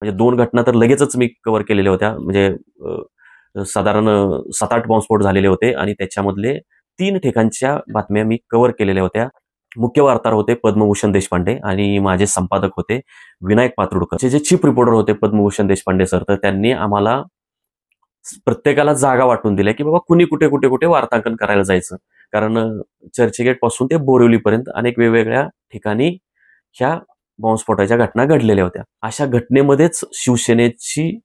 म्हणजे 2 घटना तर लगेचच मी कव्हर केलेल्या होत्या. म्हणजे साधारण 7-8 बॉम्बस्फोट झालेले होते आणि त्याच्यामधले 3 ठिकाणच्या बातम्या मी कव्हर केलेल्या होत्या. मुख्य वार्ताहर होते पद्मभूषण देशपांडे आणि माझे संपादक होते विनायक पात्रोडकर. जे चीफ रिपोर्टर होते पद्मभूषण देशपांडे सर, तर त्यांनी आम्हाला प्रत्येकाला जागा वाटून दिल्या, की बाबा कुणी कुठे कुठे कुठे वार्तांकन करायला जायचं. कारण चर्चगेट पासून ते बोरिवलीपर्यंत अनेक वेगवेगळ्या ठिकाणी ह्या बॉम्बस्फोटाच्या घटना घडलेल्या होत्या. अशा घटनेमध्येच शिवसेनेची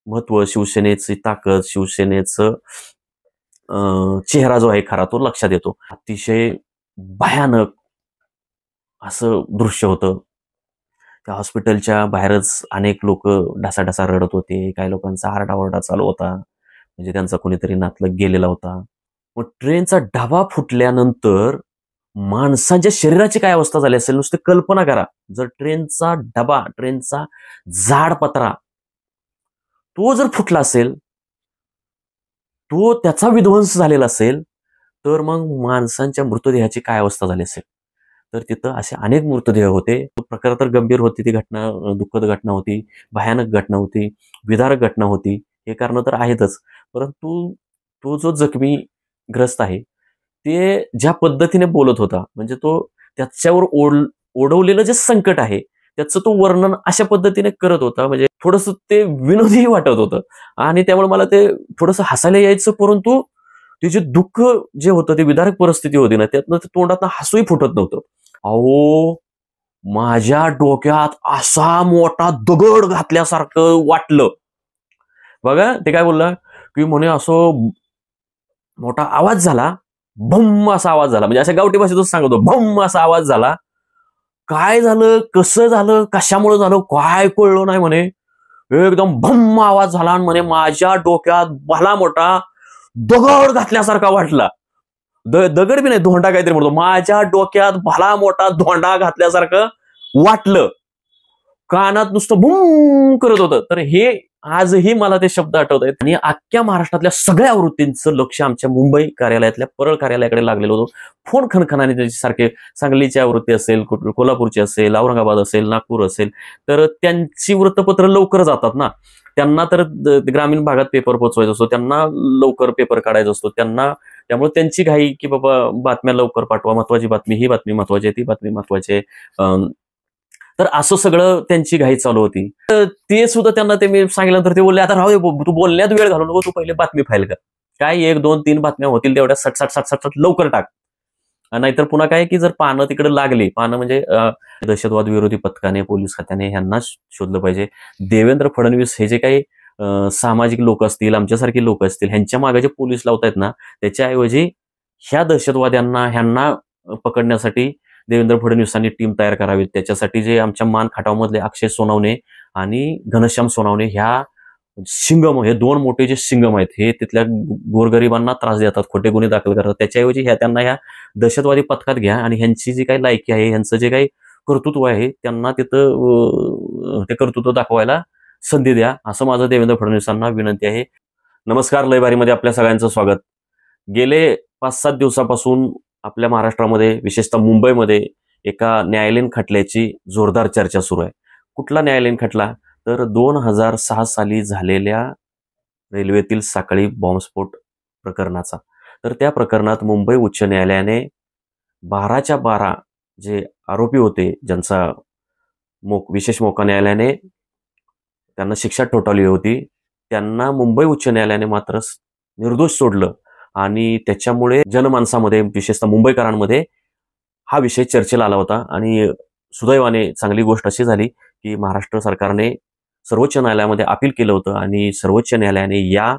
महत्व, शिवसेनेची ताकद, शिवसेनेचं चेहरा जो आहे खरा तो लक्षात येतो. अतिशय भयानक असं दृश्य होतं. त्या हॉस्पिटलच्या बाहेरच अनेक लोक ढासाढासा रडत होते. काही लोकांचा आरडाओरडा चालू होता. म्हणजे त्यांचा कोणीतरी नातलग गेलेला होता. मग ट्रेनचा डबा फुटल्यानंतर माणसांच्या शरीराची काय अवस्था झाली असेल नुसतं कल्पना करा. जर ट्रेनचा डबा, ट्रेनचा जाड पत्रा तो जर फुटला असेल, तो त्याचा विध्वंस झालेला असेल, तर मग माणसांच्या मृतदेहाची काय अवस्था झाली असेल. तर तिथं असे अनेक मृतदेह होते. तो प्रकार तर गंभीर होती, ती घटना दुःखद घटना होती, भयानक घटना होती, विदारक घटना होती. हे कारण तर आहेतच. परंतु तो जो जखमीग्रस्त आहे ते ज्या पद्धतीने बोलत होता, म्हणजे तो त्याच्यावर ओढवलेलं जे संकट आहे त्याचं तो वर्णन अशा पद्धतीने करत होता, म्हणजे थोडंसं ते विनोदी वाटत होतं आणि त्यामुळे मला ते थोडंसं हसायला यायचं. परंतु ते जे दुःख जे होतं, ते विदारक परिस्थिती होती ना, त्यातनं तोंडातनं हसूही फुटत नव्हतं. अहो, माझ्या डोक्यात असा मोठा दगड घातल्यासारखं वाटलं. बघा ते काय बोलला, की म्हणे असं मोठा आवाज झाला, भम असा आवाज झाला. म्हणजे अशा गावठी भाषेतच सांगतो, भम असा आवाज झाला. काय झालं, कसं झालं, कशामुळे झालं, काय कळलं नाही म्हणे. एकदम भम आवाज झाला आणि म्हणे माझ्या डोक्यात भला मोठा दगड घातल्यासारखा वाटला. दगड बी नाही, धोंडा काहीतरी म्हणतो. माझ्या डोक्यात भला मोठा धोंडा घातल्यासारखं वाटलं. कानात नुसतं बुम करत होतं. तर हे आजही मला ते शब्द आठवत आहेत. आणि अख्ख्या महाराष्ट्रातल्या सगळ्या आवृत्तींचं लक्ष आमच्या मुंबई कार्यालयातल्या परळ कार्यालयाकडे लागलेलं होतं. फोन खणखणाने त्याच्यासारखे सांगलीची आवृत्ती असेल, कोल्हापूरची असेल, औरंगाबाद असेल, नागपूर असेल, तर त्यांची वृत्तपत्र लवकर जातात ना. त्यांना तर ग्रामीण भागात पेपर पोहोचवायचा असतो, त्यांना लवकर पेपर काढायचा असतो, त्यांना त्यामुळे त्यांची घाई की बाबा बातम्या लवकर पाठवा, महत्वाची बातमी, ही बातमी महत्वाची आहे, ती बातमी महत्वाची आहे. तर असं सगळं त्यांची घाई चालू होती. तर ते सुद्धा त्यांना ते मी सांगितल्यानंतर ते बोलले, आता राहू दे, तू बोलण्यात वेळ घालू नको, तू पहिले बातमी फाईल कर. काय 1, 2, 3 बातम्या होतील तेवढ्या सट लवकर टाक. नाहीतर पुन्हा काय की जर पानं तिकडे लागली, पानं म्हणजे दहशतवाद विरोधी पथकाने, पोलीस खात्याने ह्यांना शोधलं पाहिजे. देवेंद्र फडणवीस हे जे काही सामाजिक लोक असतील, आमच्यासारखे लोक असतील, ह्यांच्या मागे जे पोलीस लावतायत ना, त्याच्याऐवजी ह्या दहशतवाद्यांना ह्यांना पकडण्यासाठी देवेंद्र फडणवीसांनी टीम तयार करावी. त्याच्यासाठी जे आमच्या मान खटावमधले अक्षय सोनवणे आणि घनश्याम सोनवणे ह्या सिंगम, हे 2 मोठे जे सिंगम आहेत, हे तिथल्या गोरगरिबांना त्रास देतात, खोटे गुन्हे दाखल करतात. त्याच्याऐवजी त्यांना ह्या दहशतवादी पथकात घ्या आणि ह्यांची जी काही लायकी आहे, ह्यांचं जे काही कर्तृत्व आहे, त्यांना तिथं ते कर्तृत्व दाखवायला संधी द्या, असं माझं देवेंद्र फडणवीसांना विनंती आहे. नमस्कार, लयबारीमध्ये आपल्या सगळ्यांचं स्वागत. गेले 5-7 दिवसापासून आपल्या महाराष्ट्रामध्ये, विशेषतः मुंबईमध्ये एका न्यायालयीन खटल्याची जोरदार चर्चा सुरू आहे. कुठला न्यायालयीन खटला? तर 2006 साली झालेल्या रेल्वेतील साखळी बॉम्बस्फोट प्रकरणाचा. तर त्या प्रकरणात मुंबई उच्च न्यायालयाने 12च्या 12 जे आरोपी होते, ज्यांचा विशेष मोका न्यायालयाने त्यांना शिक्षा ठोठावली होती, त्यांना मुंबई उच्च न्यायालयाने मात्र निर्दोष सोडलं. आणि त्याच्यामुळे जनमानसामध्ये, विशेषतः मुंबईकरांमध्ये हा विषय चर्चेला आला होता. आणि सुदैवाने चांगली गोष्ट अशी झाली की महाराष्ट्र सरकारने सर्वोच्च न्यायालयामध्ये अपील केलं होतं आणि सर्वोच्च न्यायालयाने या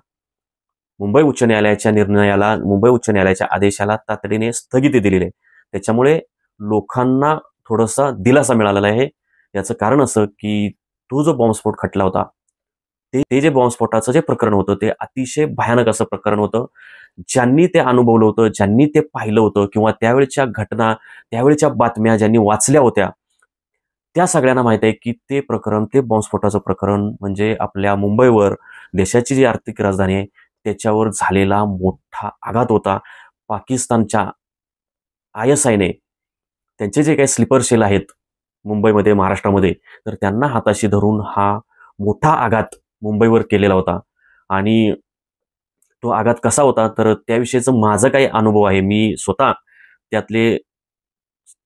मुंबई उच्च न्यायालयाच्या निर्णयाला, मुंबई उच्च न्यायालयाच्या आदेशाला तातडीने स्थगिती दिलेली आहे. त्याच्यामुळे लोकांना थोडासा दिलासा मिळालेला आहे. याचं कारण असं की तो जो बॉम्बस्फोट खटला होता, ते जे बॉम्बस्फोटाचं जे प्रकरण होतं, ते अतिशय भयानक असं प्रकरण होतं. ज्यांनी ते अनुभवलं होतं, ज्यांनी ते पाहिलं होतं, किंवा त्यावेळच्या घटना, त्यावेळच्या बातम्या ज्यांनी वाचल्या होत्या, त्या सगळ्यांना माहित आहे की ते प्रकरण, ते बॉम्बस्फोटाचं प्रकरण म्हणजे आपल्या मुंबईवर, देशाची जी आर्थिक राजधानी आहे, त्याच्यावर झालेला मोठा आघात होता. पाकिस्तानच्या ISIने त्यांचे जे काही स्लीपर सेल आहेत मुंबईमध्ये, महाराष्ट्रामध्ये, तर त्यांना हाताशी धरून हा मोठा आघात मुंबईवर केलेला होता. आणि तो आघात कसा होता तर त्याविषयीचं माझं काही अनुभव आहे. मी स्वतः त्यातले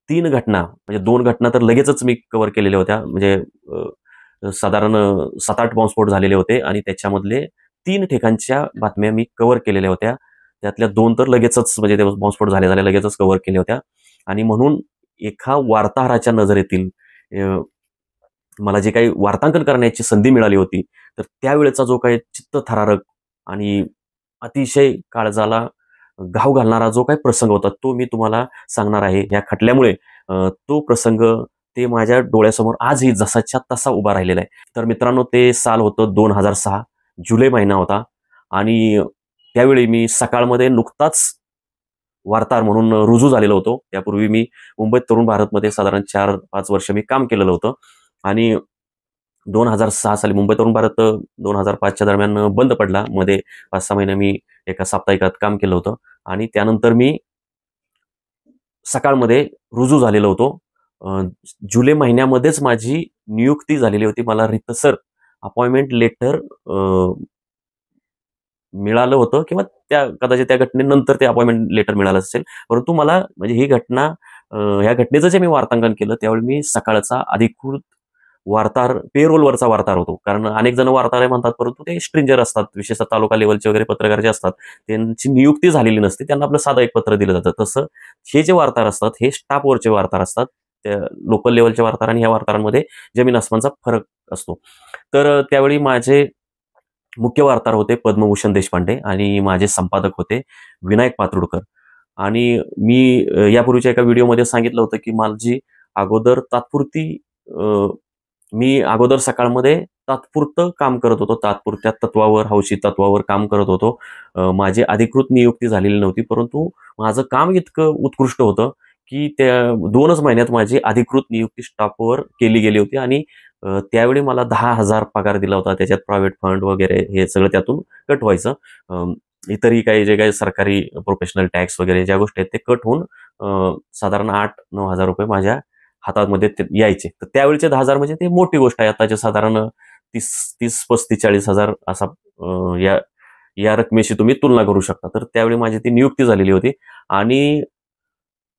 3 घटना म्हणजे 2 घटना तर लगेचच मी कव्हर केलेल्या होत्या. म्हणजे साधारण 7-8 बॉम्बस्फोट झालेले होते आणि त्याच्यामधले 3 ठिकाणच्या बातम्या मी कव्हर केलेल्या होत्या. त्यातल्या 2 तर लगेचच म्हणजे ते बॉम्बस्फोट झाले लगेचच कव्हर केल्या होत्या. आणि म्हणून एका वार्ताहराच्या नजरेतील मला जे काही वार्तांकन करण्याची संधी मिळाली होती, तर त्यावेळेचा जो काही चित्तथरारक आणि अतिशय काळजाला घाव घालणारा जो काही प्रसंग होता, तो मी तुम्हाला सांगणार आहे. या खटल्यामुळे तो प्रसंग ते माझ्या डोळ्यासमोर आजही जसाच्या तसा उभा राहिलेला आहे. तर मित्रांनो, ते साल होतं 2006, जुलै महिना होता आणि त्यावेळी मी सकाळमध्ये नुकताच वार्ताहर म्हणून रुजू झालेलो होतो. त्यापूर्वी मी मुंबईत तरुण भारतमध्ये साधारण 4-5 वर्ष मी काम केलेलं होतं आणि 2006 साली मुंबई तरुण भारत 2005च्या दरम्यान बंद पडला. मध्ये 5-6 महिने मी एका साप्ताहिकात काम केलं होतं आणि त्यानंतर मी सकाळमध्ये रुजू झालेलो होतो. जुलै महिन्यामध्येच माझी नियुक्ती झालेली होती. मला रितसर अपॉइंटमेंट लेटर मिळालं होतं किंवा कदाचित त्या घटनेनंतर ते अपॉइंटमेंट लेटर मिळालं असेल. परंतु मला म्हणजे ही घटना ह्या घटनेचं जे मी वार्तांकन केलं त्यावेळी मी सकाळचा अधिकृत वार्ताहर, पेरोलवरचा वार्ताहर होतो. कारण अनेक जण वार्ताहर म्हणतात, परंतु ते स्ट्रिंजर असतात, विशेषतः तालुका लेवलचे वगैरे पत्रकार जे असतात, त्यांची नियुक्ती झालेली नसते, त्यांना आपलं साधं एक पत्र दिलं जातं. तसं हे जे वार्ताहर असतात हे स्टाफवरचे वार्ताहर असतात. त्या लोकल लेवलचे वार्ताहर आणि ह्या वार्ताहरांमध्ये जमीन अस्मानचा फरक असतो. तर त्यावेळी माझे मुख्य वार्ताहर होते पद्मभूषण देशपांडे आणि माझे संपादक होते विनायक पात्रुडकर. आणि मी यापूर्वीच्या एका व्हिडिओमध्ये सांगितलं होतं की माझी अगोदर मी अगोदर सकाळमध्ये तात्पुरतं काम करत होतो, तात्पुरत्या तत्वावर, हौशी तत्वावर काम करत होतो. माझी अधिकृत नियुक्ती झालेली नव्हती, परंतु माझं काम इतकं उत्कृष्ट होतं की त्या 2च महिन्यात माझी अधिकृत नियुक्ती स्टाफवर केली गेली होती. आणि त्यावेळी मला 10,000 पगार दिला होता. त्याच्यात प्रायव्हेट फंड वगैरे हे सगळं त्यातून कट व्हायचं. इतरही काही जे काही सरकारी प्रोफेशनल टॅक्स वगैरे ज्या गोष्टी आहेत ते कट होऊन साधारण 8-9 हजार रुपये माझ्या हातामध्ये यायचे. तर त्यावेळीचे 10,000 म्हणजे ते मोठी गोष्ट आहे. आताचे साधारण 30-35-40 हजार असा या रकमेशी तुम्ही तुलना करू शकता. तर त्यावेळी माझी ती नियुक्ती झालेली होती आणि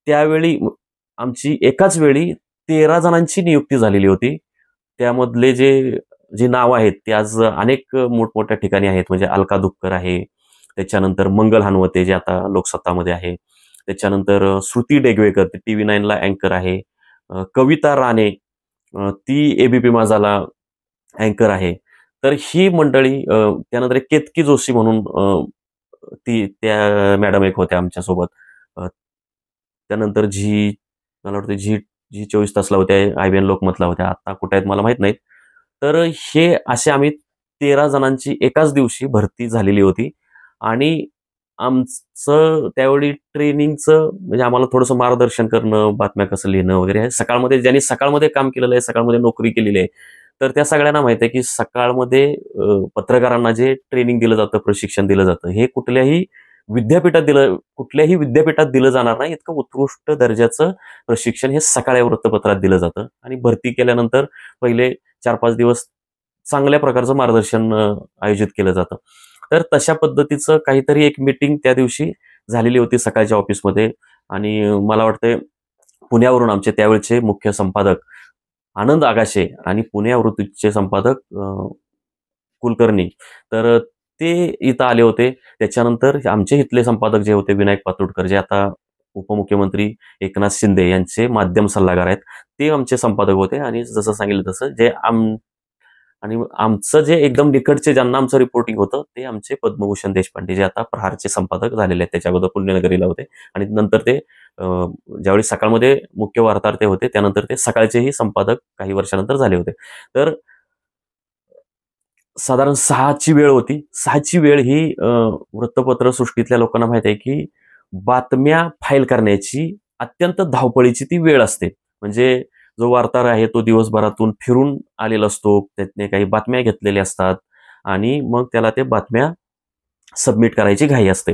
त्यावेळी आमची एकाच वेळी 13 जणांची नियुक्ती झालेली होती. त्यामधले जे नावं आहेत ते आज अनेक मोठमोठ्या ठिकाणी आहेत. म्हणजे अलका दुक्कर आहे, त्याच्यानंतर मंगल हनवते जे आता लोकसत्तामध्ये आहे, त्याच्यानंतर श्रुती डेगवेकर TV9 ला अँकर आहे, कविता राणे ती ABP माझाला अँकर आहे. तर ही मंडळी, त्यानंतर एक केतकी जोशी म्हणून त्या मॅडम एक होत्या आमच्यासोबत. त्यानंतर मला वाटतं झी 24 तासला होत्या, IBN लोकमतला होत्या, आता कुठे आहेत मला माहित नाहीत. तर हे असे आम्ही 13 जणांची एकाच दिवशी भरती झालेली होती. आणि आमचं त्यावेळी ट्रेनिंगचं म्हणजे आम्हाला थोडंसं मार्गदर्शन करणं, बातम्या कसं लिहिणं वगैरे, ज्यांनी सकाळमध्ये काम केलेलं आहे, सकाळमध्ये नोकरी केलेली आहे, तर त्या सगळ्यांना माहिती आहे की सकाळमध्ये पत्रकारांना जे ट्रेनिंग दिलं जातं, प्रशिक्षण दिलं जातं, हे कुठल्याही विद्यापीठात दिलं जाणार नाही. इतकं उत्कृष्ट दर्जाचं प्रशिक्षण हे सकाळी वृत्तपत्रात दिलं जातं. आणि भरती केल्यानंतर पहिले 4-5 दिवस चांगल्या प्रकारचं मार्गदर्शन आयोजित केलं जातं. तर तशा पद्धतीचं काहीतरी एक मीटिंग त्या दिवशी झालेली होती सकाळच्या ऑफिसमध्ये. आणि मला वाटतं पुण्यावरून आमचे त्यावेळचे मुख्य संपादक आनंद आगाशे आणि पुणे आवृत्तीचे संपादक कुलकर्णी, तर ते इथं आले होते. त्याच्यानंतर आमचे इथले संपादक जे होते विनायक पात्रुडकर, जे आता उपमुख्यमंत्री एकनाथ शिंदे यांचे माध्यम सल्लागार आहेत, ते आमचे संपादक होते. आणि जसं सांगितलं तसं आणि आमचं जे एकदम निकटचे ज्यांना आमचं रिपोर्टिंग होतं ते आमचे पद्मभूषण देशपांडे, जे आता प्रहारचे संपादक झालेले आहेत. त्याच्या अगोदर पुण्यनगरीला होते आणि नंतर ते ज्यावेळी सकाळमध्ये मुख्य वार्ताहर ते होते, त्यानंतर ते सकाळचेही संपादक काही वर्षानंतर झाले होते. तर साधारण 6ची वेळ होती. 6ची वेळ ही वृत्तपत्र सृष्टीतल्या लोकांना माहिती आहे की बातम्या फाईल करण्याची अत्यंत धावपळीची ती वेळ असते. म्हणजे जो वार्ताहर आहे तो दिवसभरातून फिरून आलेला असतो, त्याने काही बातम्या घेतलेल्या असतात आणि मग त्याला ते बातम्या सबमिट करायची घाई असते.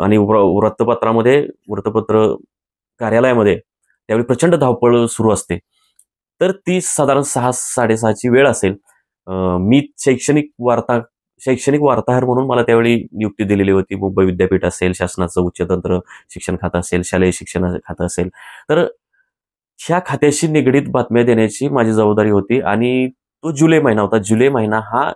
आणि वृत्तपत्र कार्यालयामध्ये त्यावेळी प्रचंड धावपळ सुरू असते. तर ती साधारण 6-6:30ची वेळ असेल मी शैक्षणिक वार्ताहर म्हणून मला त्यावेळी नियुक्ती दिलेली होती. मुंबई विद्यापीठ असेल, शासनाचं उच्चतंत्र शिक्षण खातं असेल, शालेय शिक्षण खातं असेल, तर ह्या खात्याशी निगडीत बातम्या देण्याची माझी जबाबदारी होती. आणि तो जुलै महिना होता. जुलै महिना हा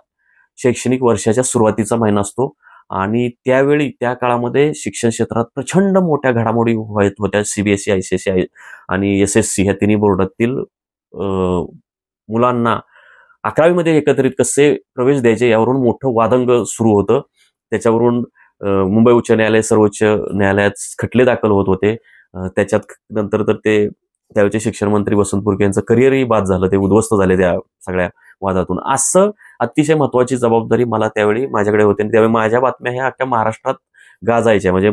शैक्षणिक वर्षाच्या सुरुवातीचा महिना असतो आणि त्यावेळी त्या काळामध्ये शिक्षण क्षेत्रात प्रचंड मोठ्या घडामोडी होत होत्या. सीबीएसई, आयसीएसई आणि एसएससी ह्या तिन्ही बोर्डातील मुलांना 11वी मध्ये एकत्रित कसे प्रवेश द्यायचे यावरून मोठं वादंग सुरू होतं. त्याच्यावरून मुंबई उच्च न्यायालय, सर्वोच्च न्यायालयात खटले दाखल होत होते. त्याच्यात नंतर तर त्यावेळेचे शिक्षण मंत्री वसंत पुरके यांचं करिअरही बाद झालं. ते उद्ध्वस्त झाले त्या सगळ्या वादातून. असं अतिशय महत्वाची जबाबदारी मला त्यावेळी माझ्याकडे होती आणि त्यावेळी माझ्या बातम्या ह्या अख्ख्या महाराष्ट्रात गाजायच्या. म्हणजे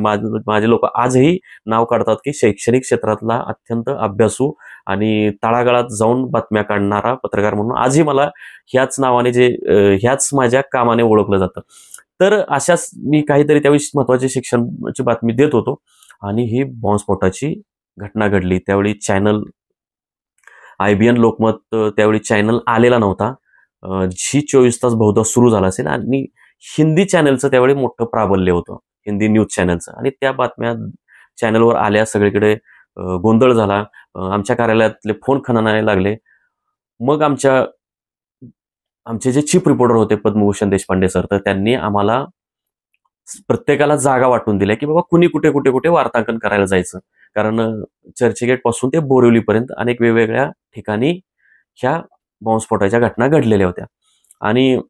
माझे लोक आजही नाव काढतात की शैक्षणिक क्षेत्रातला अत्यंत अभ्यासू आणि तळागाळात जाऊन बातम्या काढणारा पत्रकार म्हणून आजही मला ह्याच नावाने ह्याच माझ्या कामाने ओळखलं जातं. तर अशाच मी काहीतरी त्यावेळी महत्वाची शिक्षणाची बातमी देत होतो आणि ही बॉम्बस्फोटाची घटना घडली. त्यावेळी चॅनल IBN लोकमत त्यावेळी चॅनल आलेला नव्हता. झी 24 तास बहुधा सुरू झाला असेल आणि हिंदी चॅनलचं त्यावेळी मोठं प्राबल्य होतं, हिंदी न्यूज चॅनलचं. आणि त्या बातम्या चॅनलवर आल्या, सगळीकडे गोंधळ झाला. आमच्या कार्यालयातले फोन खणायला लागले. मग आमचे जे चीफ रिपोर्टर होते पद्मभूषण देशपांडे सर, तर त्यांनी आम्हाला प्रत्येकाला जागा वाटून दिल्या की बाबा कुणी कुठे कुठे कुठे वार्तांकन करायला जायचं. कारण चर्चगेट पासून ते बोरिवलीपर्यंत अनेक वेगवेगळ्या ठिकाणी ह्या बॉम्बस्फोटाच्या घटना घडलेल्या होत्या. आणि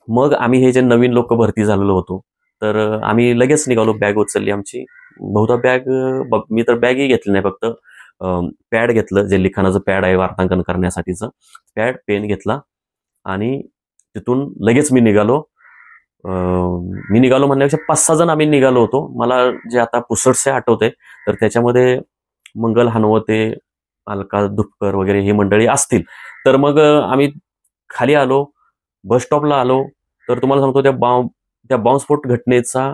मग आम्ही हे जे नवीन लोक भरती झालेलो होतो, तर आम्ही लगेच निघालो. बॅग उचलली आमची. बहुधा मी तर बॅगही घेतली नाही, फक्त पॅड घेतलं, जे लिखाणाचं पॅड आहे वार्तांकन करण्यासाठीचं पॅड, पेन घेतला आणि तिथून लगेच मी निघालो. म्हणण्यापेक्षा 5-6 जण आम्ही निघालो होतो. मला जे आता पुसटसे आठवते, तर त्याच्यामध्ये मंगल हनवते, अलका दुपकर वगैरे ही मंडळी असतील. तर मग आम्ही खाली आलो, बस स्टॉपला आलो. तर तुम्हाला सांगतो त्या बॉम्बस्फोट घटनेचा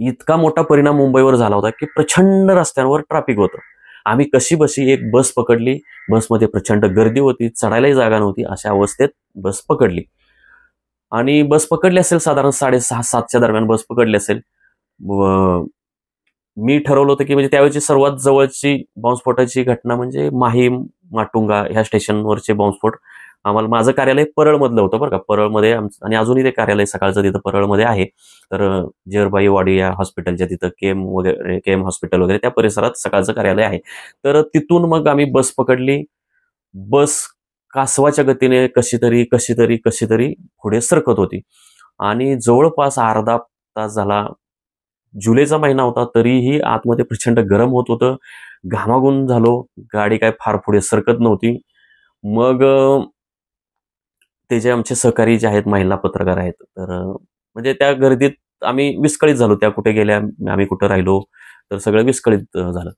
इतका मोठा परिणाम मुंबईवर झाला होता की प्रचंड रस्त्यांवर ट्रॅफिक होतं. आम्ही कशीबशी एक बस पकडली. बसमध्ये प्रचंड गर्दी होती, चढायलाही जागा नव्हती. अशा अवस्थेत बस पकडली आणि बस पकडली असेल साधारण 6:30-7च्या दरम्यान बस पकडली असेल. मी ठरवलं होतं की म्हणजे त्यावेळेची सर्वात जवळची बॉम्बस्फोटाची घटना म्हणजे माहीम, माटुंगा ह्या स्टेशनवरचे बॉम्बस्फोट. माझं कार्यालय परळमधलं होतं बरं का. परळमध्ये आणि अजूनही ते कार्यालय सकाळचं तिथं परळमध्ये आहे. तर जेरबाई वाडी या हॉस्पिटलच्या तिथं केम हॉस्पिटल वगैरे त्या परिसरात सकाळचं कार्यालय आहे. तर तिथून मग आम्ही बस पकडली. बस कासवाच्या गतीने कशी तरी पुढे सरकत होती आणि जवळपास अर्धा तास झाला. जुलैचा महिना होता, तरीही आतमध्ये प्रचंड गरम होत होतं. घामाघूम झालो. गाडी काय फार पुढे सरकत नव्हती. मग ते जे आमचे सहकारी जे आहेत, महिला पत्रकार आहेत, तर म्हणजे त्या गर्दीत आम्ही विस्कळीत झालो. त्या कुठे गेल्या, आम्ही कुठे राहिलो, तर सगळं विस्कळीत झालं.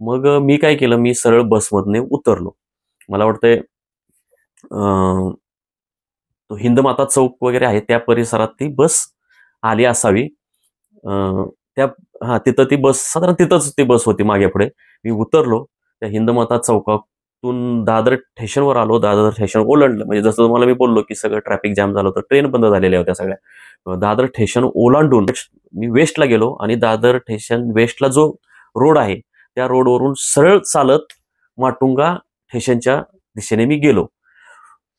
मग मी काय केलं, मी सरळ बसमधने उतरलो. मला वाटतंय तो हिंदमाता चौक वगैरे आहे त्या परिसरात ती बस आली असावी. तिथं ती बस, साधारण तिथंच ती बस होती मागे पुढे. मी उतरलो. त्या हिंदमाता चौकातून दादर स्टेशनवर आलो. दादर स्टेशन ओलांडलं. म्हणजे जसं तुम्हाला मी बोललो की सगळं ट्रॅफिक जाम झालं होतं, ट्रेन बंद झालेल्या होत्या सगळ्या. दादर स्टेशन ओलांडून मी वेस्टला गेलो आणि दादर स्टेशन वेस्टला जो रोड आहे त्या रोडवरून सरळ चालत माटुंगा स्टेशनच्या दिशेने मी गेलो.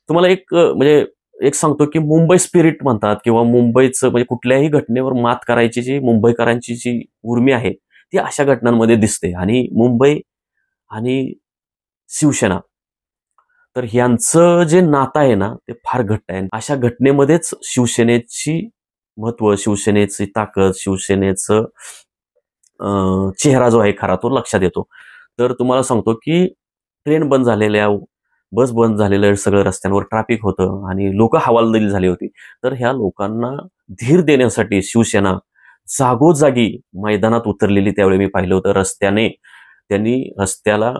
तुम्हाला एक सांगतो की मुंबई स्पिरिट म्हणतात किंवा मुंबईचं म्हणजे कुठल्याही घटनेवर मात करायची जी मुंबईकरांची जी उर्मी आहे ती अशा घटनांमध्ये दिसते. आणि मुंबई आणि शिवसेना, तर ह्यांचं जे नातं आहे ना ते फार घट्ट आहे. अशा घटनेमध्येच शिवसेनेची महत्व, शिवसेनेची ताकद, शिवसेनेचं चेहरा जो आहे खरा तो लक्षात येतो. तर तुम्हाला सांगतो की ट्रेन बंद झालेल्या, बस बंद झालेलं, सगळं रस्त्यांवर ट्रॅफिक होतं आणि लोक हवालदिल झाली होती. तर ह्या लोकांना धीर देण्यासाठी शिवसेना जागोजागी मैदानात उतरलेली त्यावेळी मी पाहिलं होतं. त्यांनी रस्त्याला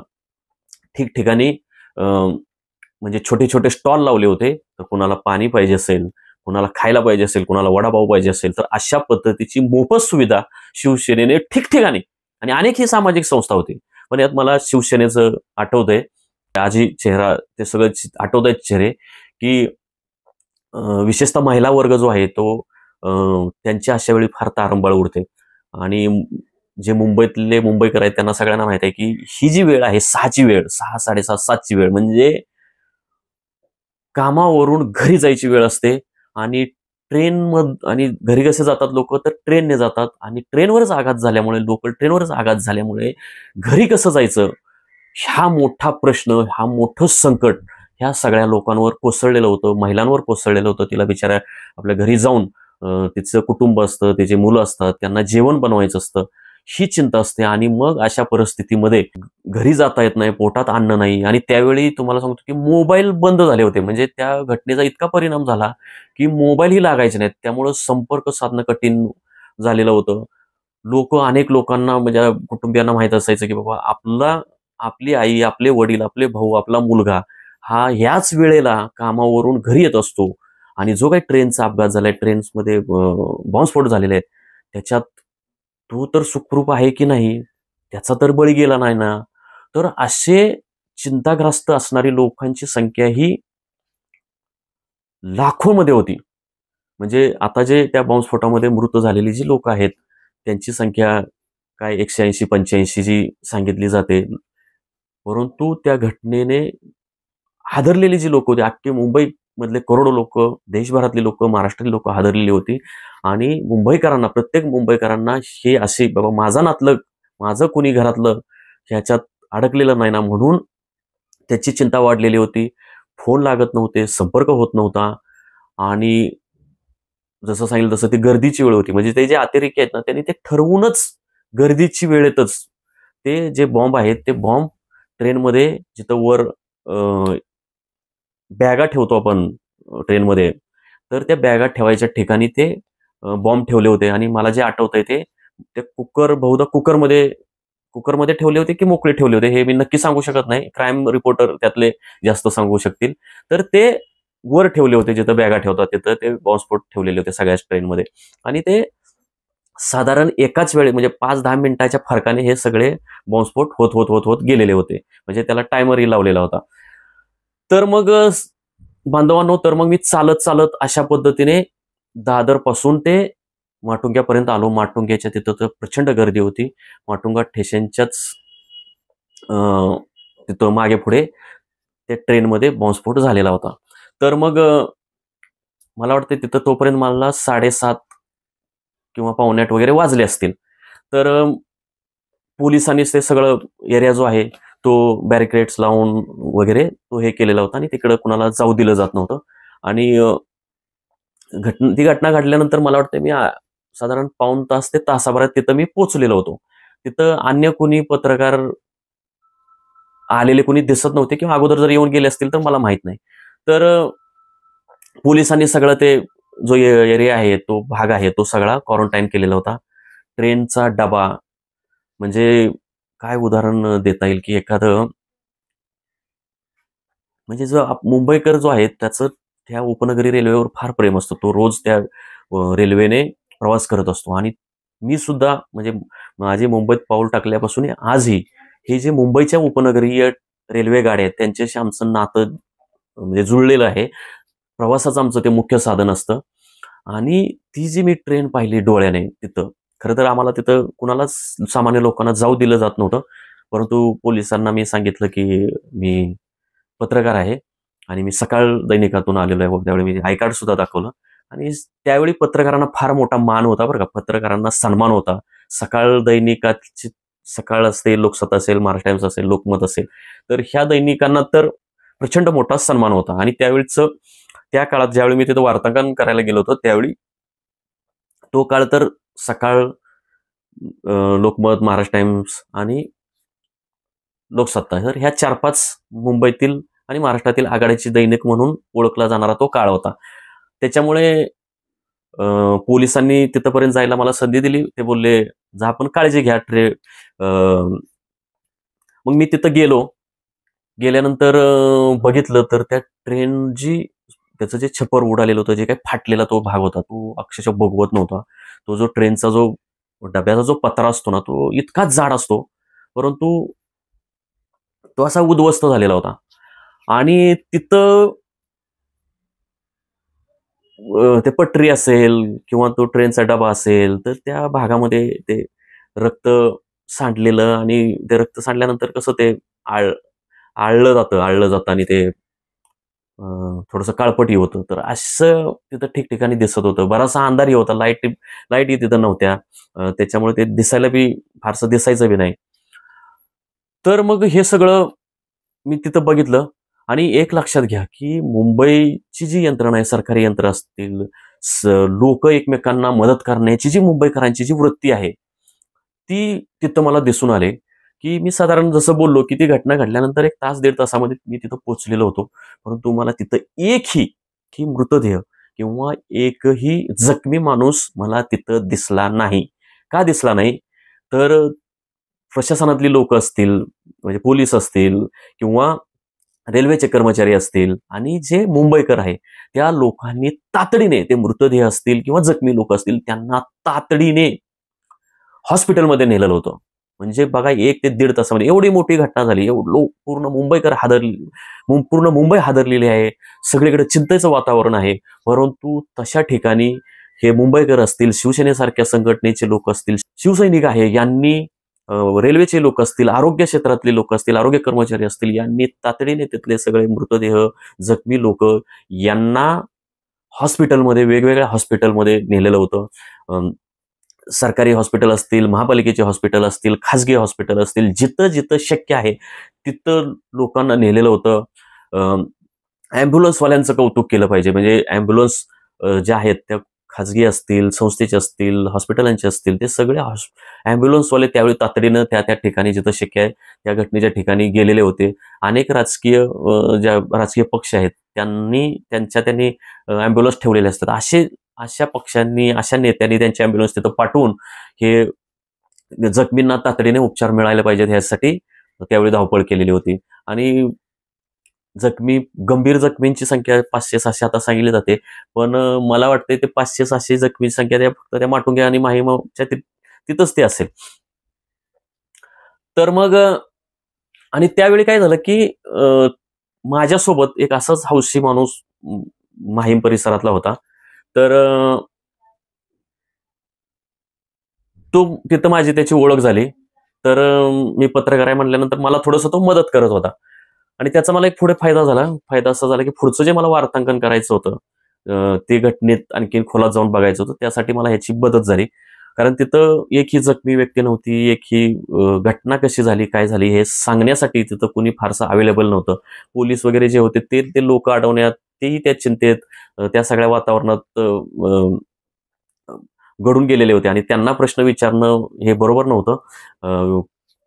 ठिकठिकाणी म्हणजे छोटे छोटे स्टॉल लावले होते. तर कुणाला पाणी पाहिजे असेल, कुणाला खायला पाहिजे असेल, कुणाला वडापाव पाहिजे असेल, तर अशा पद्धतीची मोफत सुविधा शिवसेनेने ठिकठिकाणी, आणि अनेक ही सामाजिक संस्था होती. पण यात मला शिवसेनेचं आठवतंय आजही चेहरा, ते सगळं आठवत आहेत चेहरे, की विशेषतः महिला वर्ग जो आहे तो त्यांची अशा वेळी फार तारंबळ उडते. आणि जे मुंबईतले मुंबईकर आहेत त्यांना सगळ्यांना माहित आहे की ही जी वेळ आहे 6ची वेळ, 6, 7:30, 7ची वेळ म्हणजे कामावरून घरी जायची वेळ असते. आणि आणि घरी कसे जातात लोक, तर ट्रेनने जातात आणि ट्रेनवरच आघात झाल्यामुळे, लोकल ट्रेनवरच आघात झाल्यामुळे घरी कसं जायचं, हा मोठा प्रश्न, हा मोठं संकट ह्या सगळ्या लोकांवर कोसळलेलं होतं, महिलांवर कोसळलेलं होतं. तिला बिचाऱ्या आपल्या घरी जाऊन तिचं कुटुंब असतं, तिचे मुलं असतात, त्यांना जेवण बनवायचं असतं, ही चिंता असते. आणि मग अशा परिस्थितीमध्ये घरी जाता येत नाही, पोटात अन्न नाही. आणि त्यावेळी तुम्हाला सांगतो की मोबाईल बंद झाले होते. म्हणजे त्या घटनेचा इतका परिणाम झाला की मोबाईलही लागायचे नाहीत. त्यामुळं संपर्क साधणं कठीण झालेलं होतं. अनेक लोकांना, म्हणजे कुटुंबियांना माहीत असायचं की बाबा आपली आई, आपले वडील, आपले भाऊ, आपला मुलगा हा ह्याच वेळेला कामावरून घरी येत असतो. आणि जो काही ट्रेनचा अपघात झालाय, ट्रेन्समध्ये बॉम्बस्फोट झालेले आहेत, त्याच्यात तो तर सुखरूप आहे की नाही, त्याचा तर बळी गेला नाही ना. तर असे चिंताग्रस्त असणारी लोकांची संख्या ही लाखोमध्ये होती. म्हणजे आता जे त्या बॉम्बस्फोटामध्ये मृत झालेली जी लोक आहेत, त्यांची संख्या काय 180-85 जी सांगितली जाते. परंतु त्या घटनेने हादरलेली जी लोक होती, अख्खे मुंबईमधले करोडो लोक, देशभरातली लोक, महाराष्ट्रातली लोक हादरलेली होती. आणि मुंबईकरांना, प्रत्येक मुंबईकरांना हे असे बाबा माझा नातलग, माझं कुणी घरातलं ह्याच्यात अडकलेलं नाही ना, म्हणून त्याची चिंता वाढलेली होती. फोन लागत नव्हते, संपर्क होत नव्हता. आणि जसं सांगितलं तसं ती गर्दीची वेळ होती. म्हणजे ते जे अतिरेकी आहेत ना, त्यांनी ते ठरवूनच गर्दीची वेळेतच ते जे बॉम्ब आहेत, ते बॉम्ब ट्रेनमध्ये जिथं वर बॅगा ठेवतो आपण ट्रेनमध्ये, तर त्या बॅगा ठेवायच्या ठिकाणी ते बॉम्ब ठेवले होते. आणि मला जे आठवतंय ते बहुधा कुकरमध्ये ठेवले होते की मोकळे ठेवले होते, हे मी नक्की सांगू शकत नाही. क्राईम रिपोर्टर त्यातले जास्त सांगू शकतील. तर ते वर ठेवले होते, जिथं बॅगा ठेवतात तिथं ते बॉम्बस्फोट ठेवलेले होते सगळ्याच ट्रेनमध्ये. आणि ते साधारण एकाच वेळी, म्हणजे 5-10 मिनिटाच्या फरकाने हे सगळे बॉम्बस्फोट होत होत होत होत गेलेले होते. म्हणजे त्याला टायमरही लावलेला होता. तर मग बांधवांनो, तर मग मी चालत चालत अशा पद्धतीने दादर पासून ते माटुंग्यापर्यंत आलो. माटुंग्याच्या तिथं तर प्रचंड गर्दी होती. माटुंगा स्टेशनच्याच तिथं मागे पुढे त्या ट्रेनमध्ये बॉम्बस्फोट झालेला होता. तर मग मला वाटतं तिथं तोपर्यंत मला 7:30 किंवा 7:45 वगैरे वाजले असतील. तर पोलिसांनीच ते सगळं एरिया जो आहे तो बॅरिकेड्स लावून वगैरे तो हे केलेला होता. आणि तिकडं कुणाला जाऊ दिलं जात नव्हतं. आणि ती घटना घडल्यानंतर मला वाटतं मी साधारण पाऊण तास ते तासाभरात तिथं मी पोचलेलो होतो. तिथं अन्य कोणी पत्रकार आलेले कोणी दिसत नव्हते, किंवा अगोदर जर येऊन गेले असतील तर मला माहित नाही. तर पोलिसांनी सगळं ते जो एरिया आहे, तो भाग आहे, तो सगळा क्वारंटाईन केलेला होता. ट्रेनचा डबा, म्हणजे काय उदाहरण देता येईल की एखादं, म्हणजे जो मुंबईकर जो आहे त्याचं त्या उपनगरी रेल्वेवर फार प्रेम असतं. तो रोज त्या रेल्वेने प्रवास करत असतो. आणि मी सुद्धा, म्हणजे माझे मुंबईत पाऊल टाकल्यापासून आजही हे जे मुंबईच्या उपनगरीय रेल्वे गाड्या आहेत त्यांच्याशी आमचं नातं म्हणजे जुळलेलं आहे. प्रवासाचं आमचं ते मुख्य साधन असतं. आणि ती जी मी ट्रेन पाहिली डोळ्याने तिथं, खरं तर आम्हाला तिथं कुणालाच, सामान्य लोकांना जाऊ दिलं जात नव्हतं. परंतु पोलिसांना मी सांगितलं की मी पत्रकार आहे आणि मी सकाळ दैनिकातून आलेलो आहे. त्यावेळी मी आय कार्ड सुद्धा दाखवलं. आणि त्यावेळी पत्रकारांना फार मोठा मान होता बरं का, पत्रकारांना सन्मान होता. सकाळ दैनिकाची, सकाळ असेल, लोकसत्ता असेल, महाराष्ट्र टाइम्स असेल, लोकमत असेल, तर ह्या दैनिकांना तर प्रचंड मोठा सन्मान होता. आणि त्या काळात ज्यावेळी मी तिथं वार्तांकन करायला गेलो होतो, त्यावेळी तो काळ तर सकाळ, लोकमत, महाराष्ट्र टाइम्स आणि लोकसत्ता, तर ह्या 4-5 मुंबईतील आणि महाराष्ट्रातील आघाडीची दैनिक म्हणून ओळखला जाणारा तो काळ होता. त्याच्यामुळे पोलिसांनी तिथपर्यंत जायला मला संधी दिली. ते बोलले, जा आपण काळजी घ्या मग मी तिथं गेलो. गेल्यानंतर बघितलं तर त्या त्याचं जे छप्पर उडालेलं होतं, जे काही फाटलेला तो भाग होता, तो अक्षरशः बघवत नव्हता. तो जो ट्रेनचा जो डब्याचा जो पत्रा असतो ना, तो इतकाच जाड असतो, परंतु तो असा उद्ध्वस्त झालेला होता. आणि तिथं ते पटरी असेल किंवा तो ट्रेनचा डबा असेल तर त्या भागामध्ये ते रक्त सांडलेलं आणि ते रक्त सांडल्यानंतर कसं ते आळ आळलं जातं आणि ते थोडंसं काळपटी होतं. तर असं तिथं ठिकठिकाणी दिसत होतं. बराचसा अंधारही होता. लाईटही तिथं नव्हत्या. त्याच्यामुळे ते दिसायला बी फारसं दिसायचं बी नाही. तर मग हे सगळं मी तिथं बघितलं आणि एक लक्षात घ्या, की मुंबईची जी यंत्रणा आहे, सरकारी यंत्र असतील, लोकं एकमेकांना मदत करण्याची जी मुंबईकरांची जी वृत्ती आहे, ती तिथं मला दिसून आली, की मी साधारण जसं बोललो, की ती घटना घडल्यानंतर 1 तास, दीड तासामध्ये मी तिथं पोहोचलेलो होतो. परंतु मला तिथं एकही मृतदेह किंवा एकही जखमी माणूस मला तिथं दिसला नाही. का दिसला नाही? तर प्रशासनातली लोकं असतील, म्हणजे पोलीस असतील किंवा रेल्वेचे कर्मचारी असतील आणि जे मुंबईकर आहे, त्या लोकांनी तातडीने ते मृतदेह असतील किंवा जखमी लोक असतील, त्यांना तातडीने हॉस्पिटलमध्ये नेलेलं होतं. म्हणजे बघा 1 ते दीड तासामध्ये एवढी मोठी घटना झाली. पूर्ण मुंबईकर पूर्ण मुंबई हादरलेली आहे. सगळीकडे चिंतेचं वातावरण आहे. परंतु तशा ठिकाणी हे मुंबईकर असतील, शिवसेनेसारख्या संघटनेचे लोक असतील, शिवसैनिक आहे, यांनी रेल्वेचे लोक असतील, आरोग्य क्षेत्रातले लोक असतील, आरोग्य कर्मचारी असतील, यांनी तातडीने तिथले सगळे मृतदेह, जखमी लोक यांना वेगवेगळ्या हॉस्पिटलमध्ये नेलेलं होतं. सरकारी हॉस्पिटल असतील, महापालिकेचे हॉस्पिटल असतील, खाजगी हॉस्पिटल असतील, जिथं जिथं शक्य आहे तिथं लोकांना नेलेलं होतं. ॲम्ब्युलन्सवाल्यांचं कौतुक केलं पाहिजे. म्हणजे ॲम्ब्युलन्स ज्या आहेत त्या खाजगी असतील, संस्थेचे असतील, हॉस्पिटलांचे असतील, ते सगळे ॲम्ब्युलन्सवाले त्यावेळी तातडीनं त्या त्या ठिकाणी जिथं शक्य आहे त्या घटनेच्या ठिकाणी गेलेले होते. अनेक ज्या राजकीय पक्ष आहेत त्यांनी ॲम्ब्युलन्स ठेवलेले असतात. अशा पक्षांनी, अशा नेत्यांनी त्यांची ॲम्ब्युलन्स तिथं पाठवून हे जखमींना तातडीने उपचार मिळायला पाहिजेत ह्यासाठी त्यावेळी धावपळ केलेली होती. आणि गंभीर जखमींची संख्या 500-600 आता सांगितली जाते. पण मला वाटतंय ते 500-600 जखमींची संख्या त्या फक्त त्या माटुंगा आणि माहीमच्या तिथंच ते असेल. तर मग आणि त्यावेळी काय झालं, की माझ्यासोबत एक असाच हौशी माणूस माहीम परिसरातला होता. तर तो तिथं माझी त्याची ओळख झाली. तर मी पत्रकार आहे म्हटल्यानंतर मला थोडंसं तो मदत करत होता. आणि त्याचा मला एक पुढे फायदा झाला. फायदा असा झाला, की पुढचं जे मला वार्तांकन करायचं होतं, ते घटनेत आणखीन खोलात जाऊन बघायचं होतं. त्यासाठी मला ह्याची मदत झाली. कारण तिथं एकही जखमी व्यक्ती नव्हती, घटना कशी झाली, काय झाली हे सांगण्यासाठी तिथं कुणी फारसं अवेलेबल नव्हतं. पोलीस वगैरे जे होते ते लोक अडवण्यात, तेही त्या चिंतेत, त्या सगळ्या वातावरणात घडून गेलेले होते आणि त्यांना प्रश्न विचारणं हे बरोबर नव्हतं.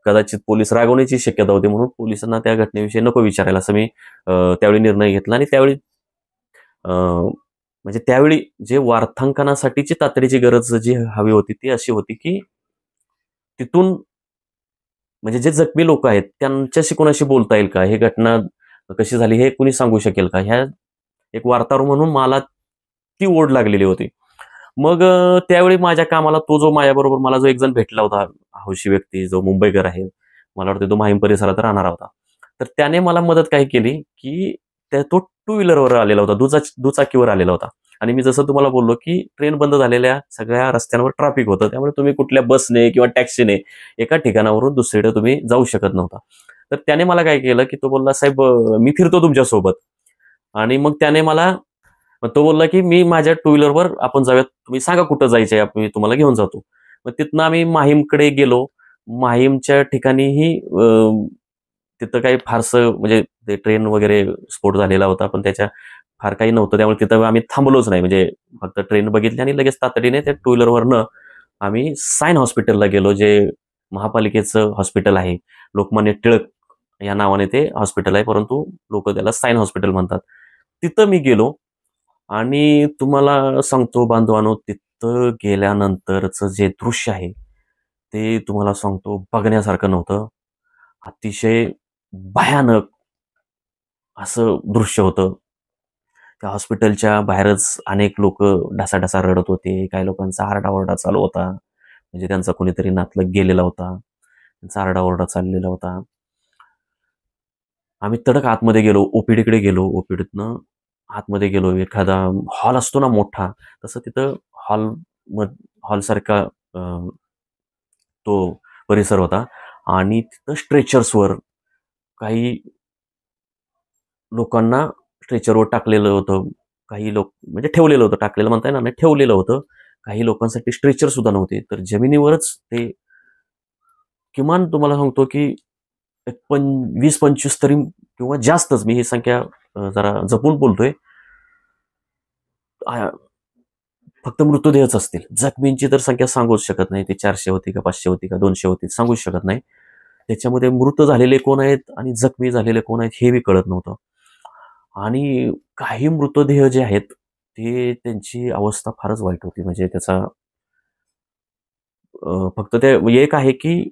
कदाचित पोलीस रागवण्याची शक्यता होती, म्हणून पोलिसांना त्या घटनेविषयी नको विचारायला असं मी त्यावेळी निर्णय घेतला. आणि म्हणजे त्यावेळी जे वार्तांकनासाठीची तातडीची गरज जी हवी होती ती अशी होती, की तिथून म्हणजे जे जखमी लोक आहेत त्यांच्याशी कोणाशी बोलता येईल का, ही घटना कशी झाली हे कुणी सांगू शकेल का, ह्या एक वार्ताहर म्हणून मला ती ओढ लागलेली होती. मग त्यावेळी माझ्या कामाला तो जो माझ्याबरोबर मला जो एक जण भेटला होता, हौशी व्यक्ती जो मुंबईकर आहे, मला वाटतं तो माहीम परिसरात राहणारा होता. तर त्याने मला मदत काय केली, की तो टू व्हीलरवर आलेला होता, दुचाकीवर आलेला होता. आणि मी जसं तुम्हाला बोललो, की ट्रेन बंद झालेल्या सगळ्या रस्त्यांवर ट्रॅफिक होतं. त्यामुळे तुम्ही कुठल्या बसने किंवा टॅक्सीने एका ठिकाणावरून दुसरीकडे तुम्ही जाऊ शकत नव्हता. तर त्याने मला काय केलं, की तो बोलला, "साहेब मी फिरतो तुमच्यासोबत." आणि मग तो बोलला, की "मी माझ्या टू व्हीलरवर आपण जाऊयात. तुम्ही सांगा कुठं जायचंय, मी तुम्हाला घेऊन जातो." मग तिथनं आम्ही माहीमकडे गेलो. माहीमच्या ठिकाणीही तिथं काही फारसं म्हणजे ते ट्रेन वगैरे स्फोट झालेला होता, पण त्याच्या फार काही नव्हतं. त्यामुळे तिथं आम्ही थांबलोच नाही. म्हणजे फक्त ट्रेन बघितली आणि लगेच तातडीने त्या टू व्हीलरवरनं आम्ही सायन हॉस्पिटलला गेलो, जे महापालिकेचं हॉस्पिटल आहे. लोकमान्य टिळक या नावाने ते हॉस्पिटल आहे, परंतु लोक त्याला सायन हॉस्पिटल म्हणतात. तिथं मी गेलो आणि तुम्हाला सांगतो बांधवानो, तिथं गेल्यानंतरचं जे दृश्य आहे, ते तुम्हाला सांगतो बघण्यासारखं नव्हतं. अतिशय भयानक असं दृश्य होतं. त्या हॉस्पिटलच्या बाहेरच अनेक लोक ढासाढासा रडत होते. काही लोकांचा आरडाओरडा चालू होता. म्हणजे त्यांचा कोणीतरी नातलग गेलेला होता. त्यांचा आरडाओरडा चाललेला होता. आम्ही तडक आतमध्ये गेलो, ओपीडीकडे गेलो. ओपीडीतनं आतमध्ये गेलो, एखादा हॉल असतो ना मोठा, तसं तिथं हॉल हॉलसारखा तो परिसर होता आणि तिथं स्ट्रेचर्सवर काही लोकांना स्ट्रेचरवर टाकलेलं होतं. काही लोक म्हणजे ठेवलेलं होतं, टाकलेलं म्हणता येणार नाही, ठेवलेलं होतं. काही लोकांसाठी स्ट्रेचर सुद्धा नव्हते. तर जमिनीवरच ते किमान तुम्हाला सांगतो की एक 20-25 तरी किंवा जास्तच, मी ही संख्या जरा जपून बोलतोय, फक्त मृतदेहच असतील. जखमींची तर संख्या सांगूच शकत नाही. ती 400 होती का 500 होती का 200 होती सांगूच शकत नाही. त्याच्यामध्ये मृत झालेले कोण आहेत आणि जखमी झालेले कोण आहेत हे बी कळत नव्हतं. आणि काही मृतदेह जे आहेत ते त्यांची अवस्था फारच वाईट होती. म्हणजे त्याचा फक्त ते एक आहे की